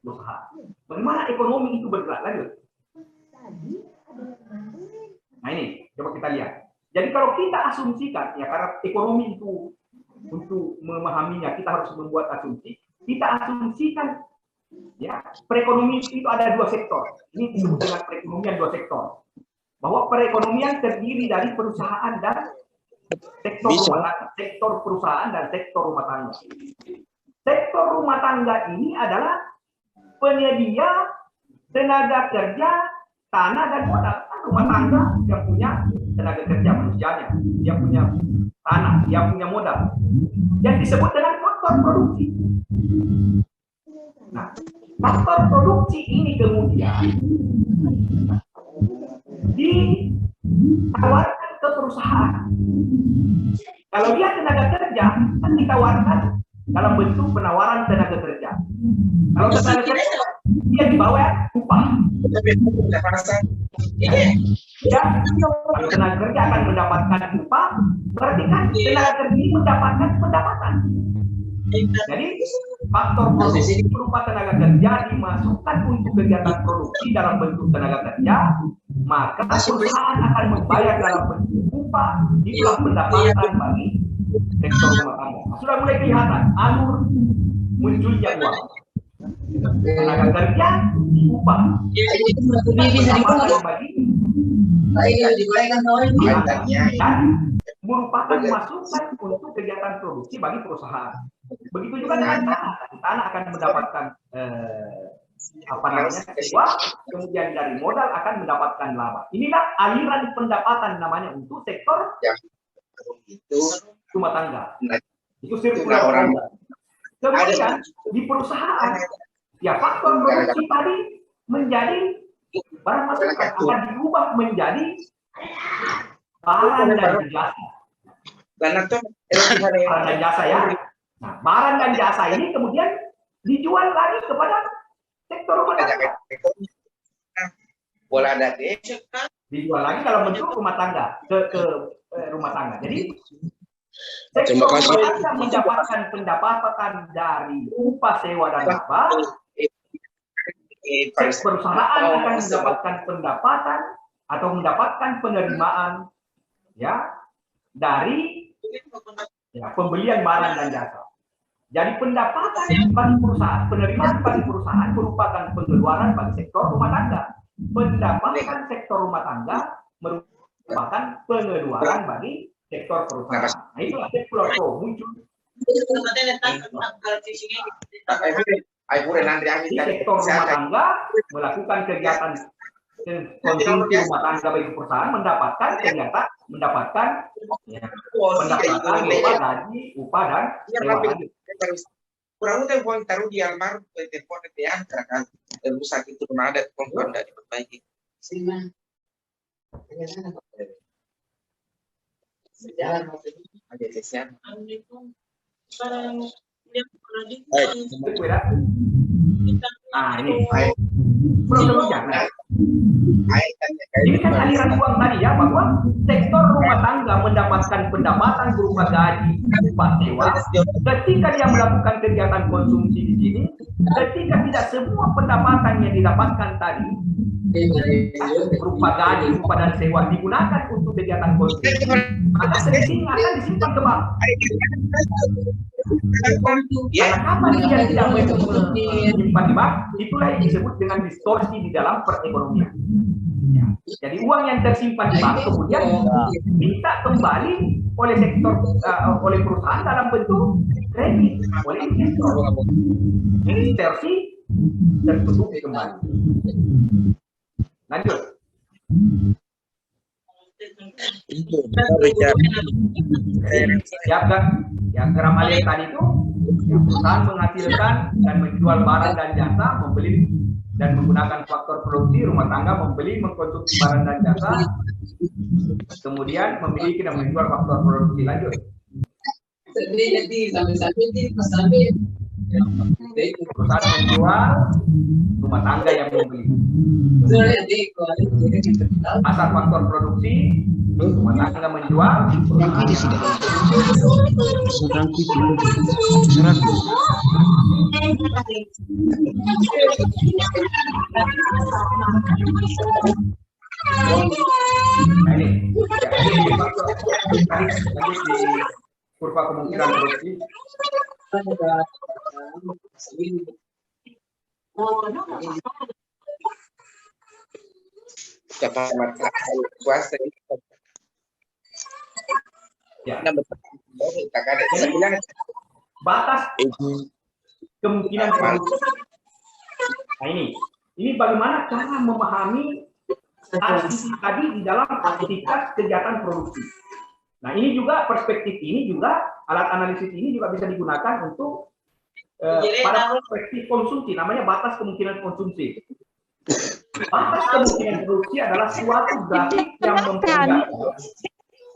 usaha. Bagaimana ekonomi itu bergerak. Lanjut. Nah ini, coba kita lihat. Jadi kalau kita asumsikan, ya karena ekonomi itu untuk memahaminya kita harus membuat asumsi. Kita asumsikan, ya perekonomian itu ada dua sektor. Ini disebut dengan perekonomian dua sektor. Bahwa perekonomian terdiri dari perusahaan dan sektor rumah tangga. Sektor perusahaan dan sektor rumah tangga. Sektor rumah tangga ini adalah penyedia tenaga kerja, tanah dan modal. Rumah tangga yang punya tenaga kerja manusianya, dia punya tanah, dia punya modal. Yang disebut dengan faktor produksi. Nah, faktor produksi ini kemudian ditawarkan ke perusahaan. Kalau dia tenaga kerja, kan ditawarkan dalam bentuk penawaran tenaga kerja. Kalau tenaga kerja, dia dibawa upah. Ya, kalau tenaga kerja akan mendapatkan upah, berarti kan tenaga kerja ini mendapatkan pendapatan. Jadi faktor produksi berupa tenaga kerja dimasukkan untuk kegiatan produksi dalam bentuk tenaga kerja, maka perusahaan akan membayar dalam bentuk upah, itulah pendapatan bagi sektor rumah tangga. Sudah mulai kelihatan alur munculnya uang. Tenaga kerja diupah, pendapatan bagi dan merupakan masukan untuk kegiatan produksi bagi perusahaan. Begitu juga dengan tanah. Tanah akan mendapatkan uang, kemudian dari modal akan mendapatkan laba. Inilah aliran pendapatan namanya untuk sektor rumah tangga. Itu sirkular. Kemudian di perusahaan, ya faktor produksi tadi menjadi barang masukan akan diubah menjadi barang dan jasa. Barang dan jasa ya. Nah, barang dan jasa ini kemudian dijual lagi kepada sektor rumah tangga. Dijual lagi dalam bentuk rumah tangga ke rumah tangga. Jadi sektor rumah tangga mendapatkan pendapatan dari upah sewa dan laba. Perusahaan akan mendapatkan pendapatan atau mendapatkan penerimaan ya dari pembelian barang dan jasa. Jadi pendapatan bagi perusahaan, penerimaan bagi perusahaan merupakan pengeluaran bagi sektor rumah tangga. Pendapatan sektor rumah tangga merupakan pengeluaran bagi sektor perusahaan. Nah, itulah sektor pro muncul. Di sektor rumah tangga melakukan kegiatan konsumsi rumah tangga bagi perusahaan mendapatkan gaji, upah dan sewa. Kurang udah uang taruh di almarhum telepon dia kan rusak itu ada komponen dari diperbaiki. Sejalan ada tesnya. Nah, ini problemnya. Ini kan aliran uang tadi ya, bahwa sektor rumah tangga mendapatkan pendapatan berupa gaji, upah sewa. Ketika dia melakukan kegiatan konsumsi di sini, ketika tidak semua pendapatan yang didapatkan tadi berupa gaji, upah dan sewa digunakan untuk kegiatan konsumsi, maka selisihnya akan disimpan ke bank. Karena kapan dia tidak menyimpan di bank, itulah yang disebut dengan distorsi di dalam perekonomian. Ya. Jadi uang yang tersimpan di bank kemudian minta kembali oleh sektor, oleh perusahaan dalam bentuk kredit oleh investor. Ini distorsi tertutup kembali. Lanjut. Yang keramalan tadi itu, yang perusahaan menghasilkan dan menjual barang dan jasa, membeli dan menggunakan faktor produksi, rumah tangga membeli, mengkonsumsi barang dan jasa, kemudian memiliki dan menjual faktor produksi. Lanjut. Perusahaan menjual, rumah tangga yang membeli. Pasar faktor produksi, rumah tangga menjual, nah ini di kurva kemungkinan produksi. Dapat kuasa Ya. Batas kemungkinan produksi. Nah ini bagaimana cara memahami arti tadi di dalam aktivitas kegiatan produksi. Nah ini juga perspektif ini juga alat analisis ini juga bisa digunakan untuk pada perspektif konsumsi, namanya batas kemungkinan konsumsi. Batas kemungkinan produksi adalah suatu grafik yang memperlihatkan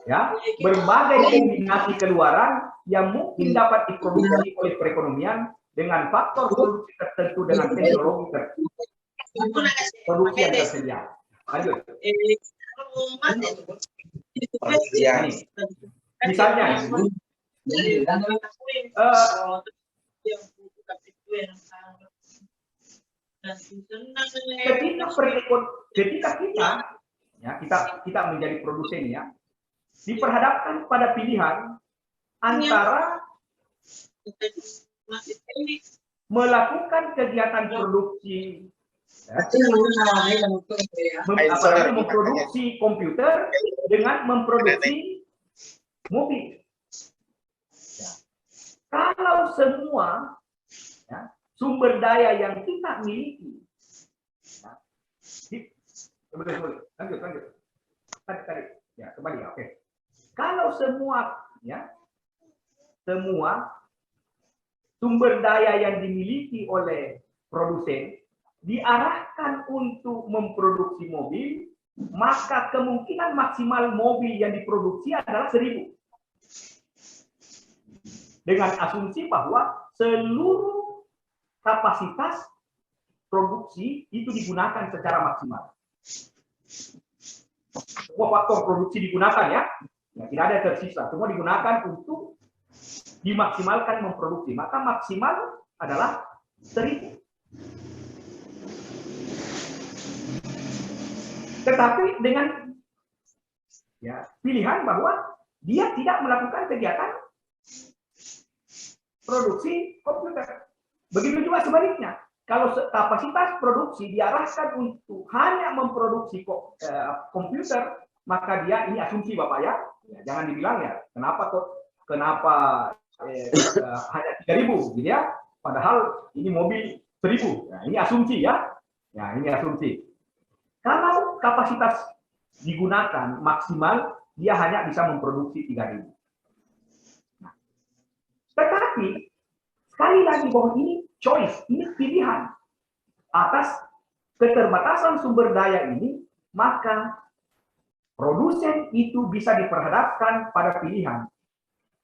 ya berbagai kombinasi keluaran yang mungkin dapat diproduksi oleh perekonomian dengan faktor produksi tertentu dengan teknologi tertentu. Produksi yang tersedia. Lanjut. Misalnya ketika kita menjadi produsen ya, diperhadapkan pada pilihan antara melakukan kegiatan produksi memproduksi komputer dengan memproduksi mobil. Ya. Kalau semua ya, sumber daya yang kita miliki, lanjut. Tadi, ya kembali ya, oke. Kalau semua sumber daya yang dimiliki oleh produsen diarahkan untuk memproduksi mobil, maka kemungkinan maksimal mobil yang diproduksi adalah 1000. Dengan asumsi bahwa seluruh kapasitas produksi itu digunakan secara maksimal. Semua faktor produksi digunakan ya, tidak ada tersisa, semua digunakan untuk dimaksimalkan memproduksi, maka maksimal adalah 1000. Tetapi dengan ya, pilihan bahwa dia tidak melakukan kegiatan produksi komputer. Begitu juga sebaliknya. Kalau kapasitas produksi diarahkan untuk hanya memproduksi komputer, maka dia, ini asumsi Bapak ya, Ya, jangan dibilang ya, kenapa hanya 3.000 gitu ya, padahal ini mobil 1.000. Nah, ini asumsi ya. Ya, ini asumsi. Kalau kapasitas digunakan maksimal, dia hanya bisa memproduksi 3.000. Nah, tetapi sekali lagi bahwa ini choice, ini pilihan atas keterbatasan sumber daya ini, maka produsen itu bisa diperhadapkan pada pilihan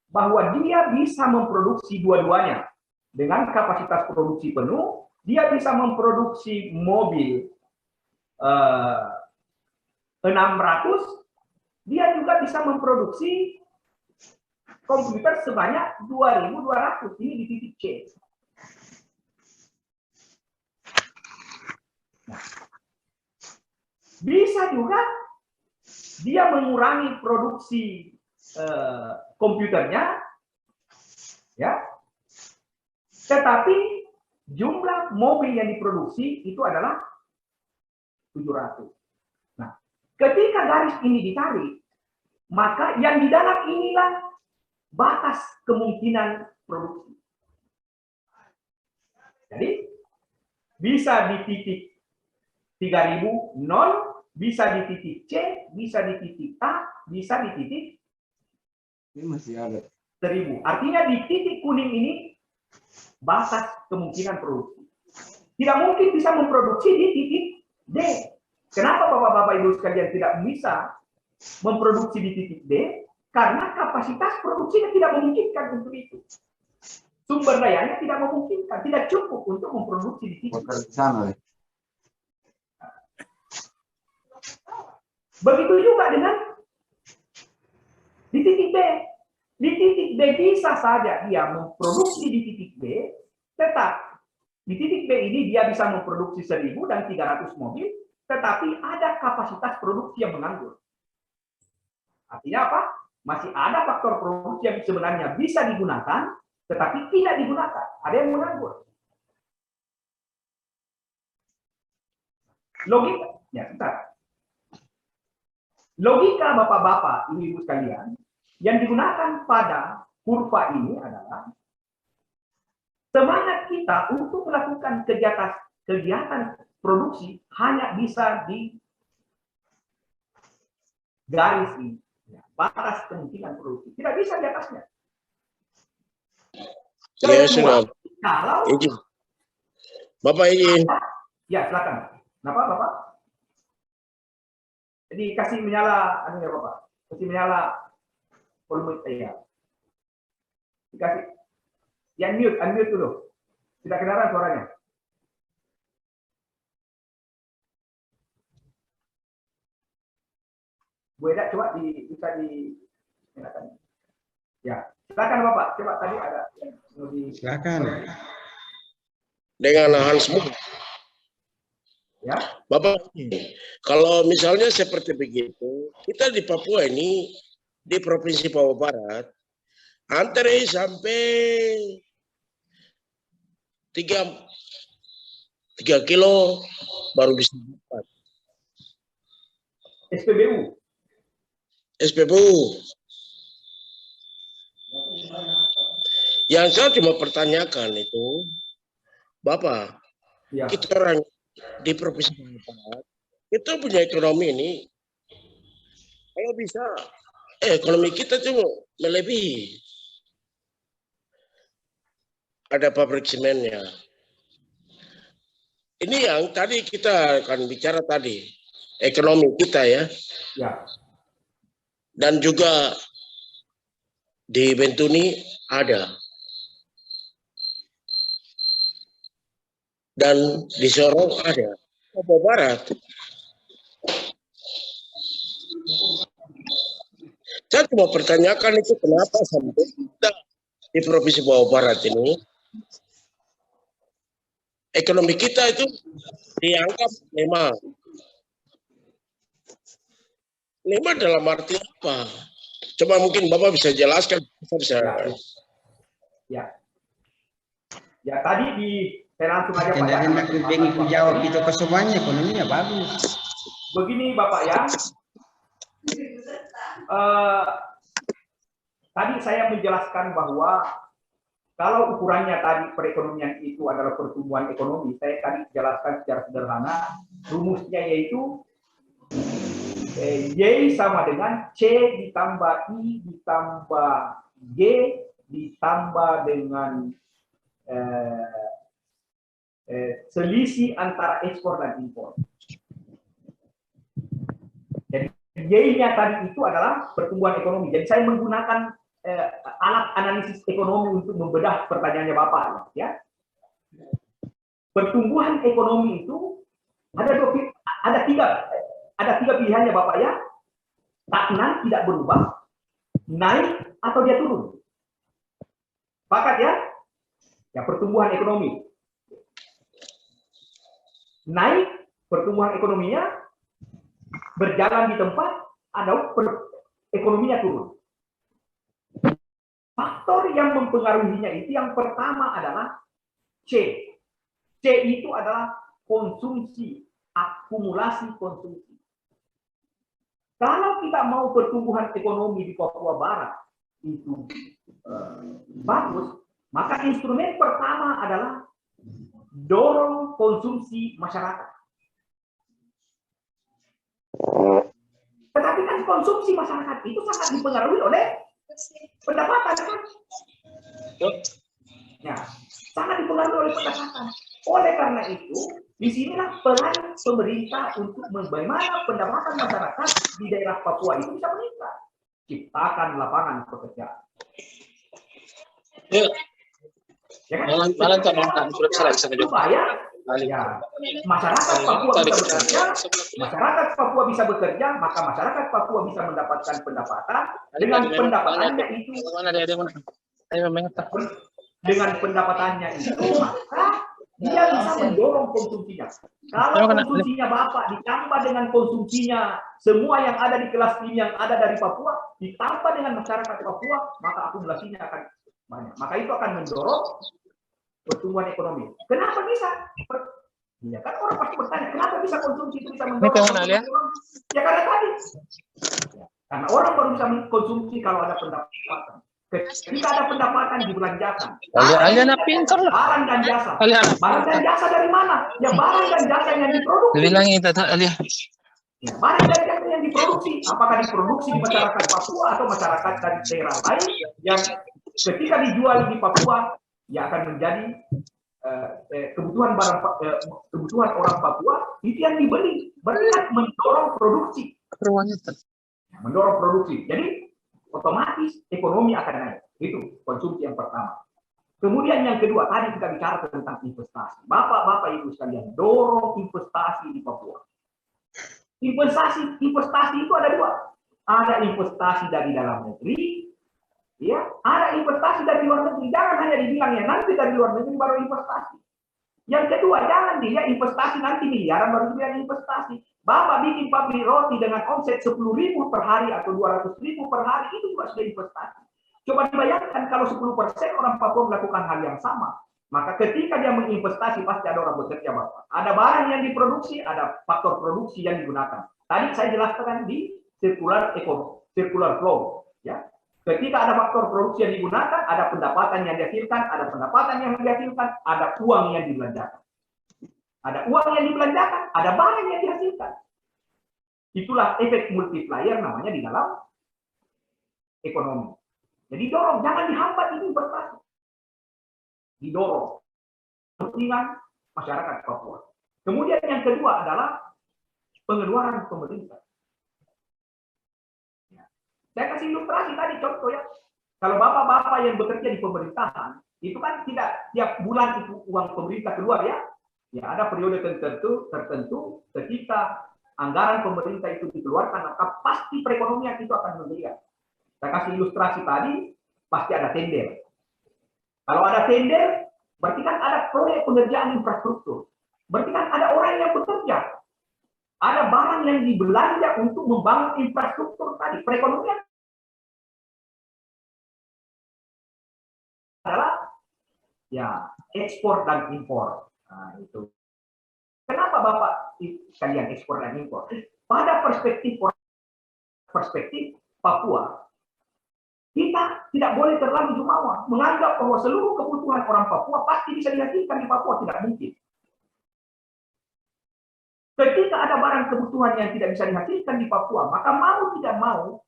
bahwa dia bisa memproduksi dua-duanya. Dengan kapasitas produksi penuh, dia bisa memproduksi mobil 600, dia juga bisa memproduksi komputer sebanyak 2.200. Ini di titik C. Nah, bisa juga dia mengurangi produksi komputernya, ya, tetapi jumlah mobil yang diproduksi itu adalah 700. Nah, ketika garis ini ditarik, maka yang di dalam inilah batas kemungkinan produksi. Jadi bisa di titik 3.000 nol, bisa di titik C, bisa di titik A, bisa di titik Ini masih ada. 1.000. Artinya di titik kuning ini batas kemungkinan produksi. Tidak mungkin bisa memproduksi di titik D. Kenapa Bapak-Bapak Ibu sekalian tidak bisa memproduksi di titik D? Karena kapasitas produksinya tidak memungkinkan untuk itu. Sumber dayanya tidak memungkinkan, tidak cukup untuk memproduksi di titik D. Begitu juga dengan di titik B. Di titik B bisa saja dia memproduksi di titik B, tetap di titik B ini dia bisa memproduksi 1.000 dan 300 mobil, tetapi ada kapasitas produksi yang menganggur. Artinya apa? Masih ada faktor produksi yang sebenarnya bisa digunakan, tetapi tidak digunakan. Ada yang menganggur. Logika, ya sebentar. Logika Bapak-Bapak, Ibu-Ibu sekalian, yang digunakan pada kurva ini adalah semangat kita untuk melakukan kegiatan produksi hanya bisa di garis ini, batas kemungkinan produksi. Tidak bisa di atasnya. Ya, sudah. Kalau Bapak izin. Ya, silakan. Kenapa, Bapak? Jadi kasih menyala, ya Bapak. Kasih menyala volume ya. Dikasih. Ya unmute dulu. Tidak kedengaran suaranya. Bu Eda coba bisa nyalakan. Ya, silakan Bapak. Coba tadi ada Silakan. Dengan hal semua. Ya. Bapak, kalau misalnya seperti begitu, kita di Papua ini, di Provinsi Papua Barat, antara sampai 3 kilo baru bisa dapat. SPBU. Yang saya cuma pertanyakan itu, Bapak, ya. Kita orang di Provinsi Papua Barat, kita punya ekonomi ini, kalau bisa, ekonomi kita itu melebihi. Ada pabrik semennya. Ini yang tadi kita akan bicara tadi, ekonomi kita ya. Ya. Dan juga di Bentuni ada. Dan di Sorong ada. Papua Barat. Saya cuma pertanyakan itu kenapa sampai kita di Provinsi Papua Barat ini ekonomi kita itu dianggap lemah. Lemah dalam arti apa? Coba mungkin Bapak bisa jelaskan. Ya tadi saya langsung aja Pak. Aku jawab itu ke semuanya, ekonominya bagus. Begini Bapak ya. tadi saya menjelaskan bahwa kalau ukurannya tadi perekonomian itu adalah pertumbuhan ekonomi, saya tadi jelaskan secara sederhana, rumusnya yaitu Y sama dengan C ditambah I ditambah G ditambah dengan selisih antara ekspor dan impor. Jadi Y-nya tadi itu adalah pertumbuhan ekonomi. Jadi saya menggunakan alat analisis ekonomi untuk membedah pertanyaannya Bapak, ya. Pertumbuhan ekonomi itu ada tiga pilihannya Bapak, ya. Stagnan, tidak berubah, naik atau dia turun. Sepakat, ya? Ya, pertumbuhan ekonomi naik, pertumbuhan ekonominya berjalan di tempat, ada ekonominya turun. Faktor yang mempengaruhinya itu yang pertama adalah C. C itu adalah konsumsi, akumulasi konsumsi. Kalau kita mau pertumbuhan ekonomi di Papua Barat itu bagus, maka instrumen pertama adalah dorong konsumsi masyarakat. Tetapi kan konsumsi masyarakat itu sangat dipengaruhi oleh pendapatan, kan? Ya, sangat dipengaruhi oleh pendapatan. Oleh karena itu, disinilah peran pemerintah untuk bagaimana pendapatan masyarakat di daerah Papua itu bisa meningkat. Ciptakan lapangan pekerjaan. Ya kan? Supaya ya, masyarakat Papua bisa bekerja, masyarakat Papua bisa bekerja, maka masyarakat Papua bisa mendapatkan pendapatan. Dengan pendapatannya itu, maka dia bisa mendorong konsumsinya. Kalau konsumsinya Bapak ditambah dengan konsumsinya semua yang ada di kelas ini yang ada dari Papua, ditambah dengan masyarakat Papua, maka akumulasinya akan banyak. Maka itu akan mendorong pertumbuhan ekonomi. Kenapa bisa? Ya kan orang pasti bertanya, kenapa bisa konsumsi itu bisa mendorong? Ya karena tadi. Ya, karena orang baru bisa mengkonsumsi kalau ada pendapatan. Ketika ada pendapatan dibelanjakan. Barang dan jasa. Barang dan jasa dari mana? Ya barang dan jasa yang diproduksi. Ya, barang dan jasa yang diproduksi. Apakah diproduksi di masyarakat Papua atau masyarakat dari daerah lain yang ketika dijual di Papua, ya akan menjadi kebutuhan orang Papua itu yang dibeli, berarti mendorong produksi. Mendorong produksi. Jadi otomatis ekonomi akan naik. Itu konsumsi yang pertama. Kemudian yang kedua, tadi kita bicara tentang investasi. Bapak-bapak Ibu sekalian, dorong investasi di Papua. Investasi itu ada dua. Ada investasi dari dalam negeri, ya, ada investasi dari luar negeri. Jangan hanya dibilang ya nanti dari luar negeri baru investasi. Yang kedua, jangan dilihat investasi nanti miliaran baru dibilang investasi. Bapak bikin pabrik roti dengan omset 10.000 per hari atau 200.000 per hari, itu juga sudah investasi. Coba dibayangkan kalau 10% orang Papua melakukan hal yang sama. Maka ketika dia menginvestasi pasti ada orang bekerja, Bapak. Ada barang yang diproduksi, ada faktor produksi yang digunakan. Tadi saya jelaskan di circular flow, ya. Ketika ada faktor produksi yang digunakan, ada pendapatan yang dihasilkan, ada pendapatan yang dihasilkan, ada uang yang dibelanjakan. Ada uang yang dibelanjakan, ada barang yang dihasilkan. Itulah efek multiplier namanya di dalam ekonomi. Jadi dorong, jangan dihambat ini investasi. Didorong. Kepentingan masyarakat Papua. Kemudian yang kedua adalah pengeluaran pemerintah. Saya kasih ilustrasi tadi contoh ya. Kalau bapak-bapak yang bekerja di pemerintahan, itu kan tidak tiap bulan itu uang pemerintah keluar ya. Ya ada periode tertentu ketika anggaran pemerintah itu dikeluarkan, maka pasti perekonomian itu akan menggeliat. Saya kasih ilustrasi tadi, pasti ada tender. Kalau ada tender, berarti kan ada proyek pengerjaan infrastruktur. Berarti kan ada orang yang bekerja. Ada barang yang dibelanja untuk membangun infrastruktur tadi. Perekonomian adalah ya ekspor dan impor. Nah, itu. Kenapa Bapak sekalian ekspor dan impor? Pada perspektif Papua, kita boleh terlalu jumawa menganggap bahwa seluruh kebutuhan orang Papua pasti bisa dihasilkan di Papua. Tidak mungkin. Ketika ada barang kebutuhan yang tidak bisa dihasilkan di Papua, maka mau tidak mau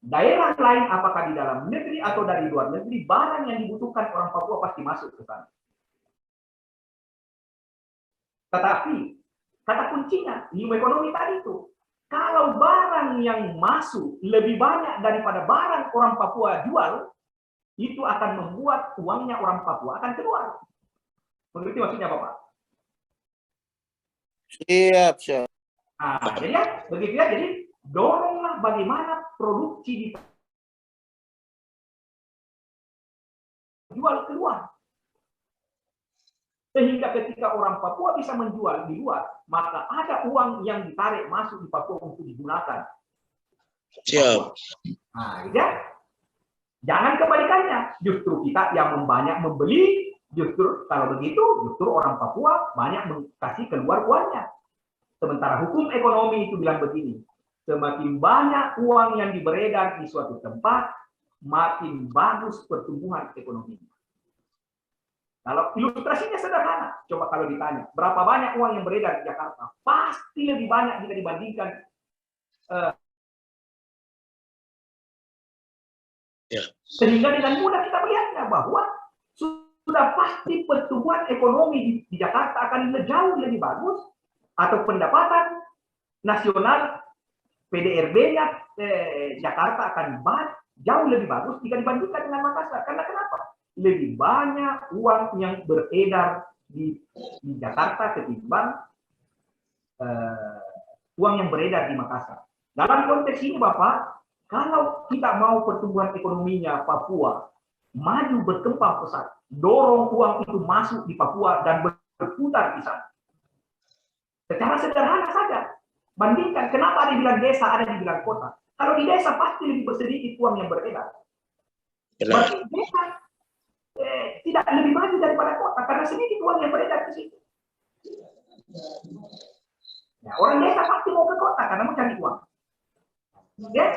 daerah lain, apakah di dalam negeri atau dari luar negeri, barang yang dibutuhkan orang Papua pasti masuk ke sana. Tetapi kata kuncinya ilmu ekonomi tadi itu, kalau barang yang masuk lebih banyak daripada barang orang Papua jual, itu akan membuat uangnya orang Papua akan keluar. Mengerti maksudnya Bapak? Siap. Nah, jadi ya, begitu ya. Jadi doronglah bagaimana produksi dijual keluar. Sehingga ketika orang Papua bisa menjual di luar, maka ada uang yang ditarik masuk di Papua untuk digunakan. Siap. Nah, gitu ya. Jangan kebalikannya. Justru kita yang banyak membeli, justru kalau begitu, justru orang Papua banyak kasih keluar uangnya. Sementara hukum ekonomi itu bilang begini, semakin banyak uang yang beredar di suatu tempat, makin bagus pertumbuhan ekonomi. Kalau ilustrasinya sederhana, coba kalau ditanya, berapa banyak uang yang beredar di Jakarta? Pasti lebih banyak jika dibandingkan sehingga dengan mudah kita melihatnya bahwa sudah pasti pertumbuhan ekonomi di Jakarta akan jauh lebih bagus, atau pendapatan nasional PDRB-nya Jakarta akan jauh lebih bagus jika dibandingkan dengan Makassar. Karena kenapa? Lebih banyak uang yang beredar di Jakarta ketimbang uang yang beredar di Makassar. Dalam konteks ini Bapak, kalau kita mau pertumbuhan ekonominya Papua maju berkembang pesat, dorong uang itu masuk di Papua dan berputar di sana. Secara sederhana saja, bandingkan kenapa ada di bilang desa, ada di bilang kota. Kalau di desa pasti lebih sedikit uang yang beredar. Berarti desa tidak lebih maju daripada kota karena sedikit uang yang beredar di situ. Ya, orang desa pasti mau ke kota karena mau cari uang. Ya?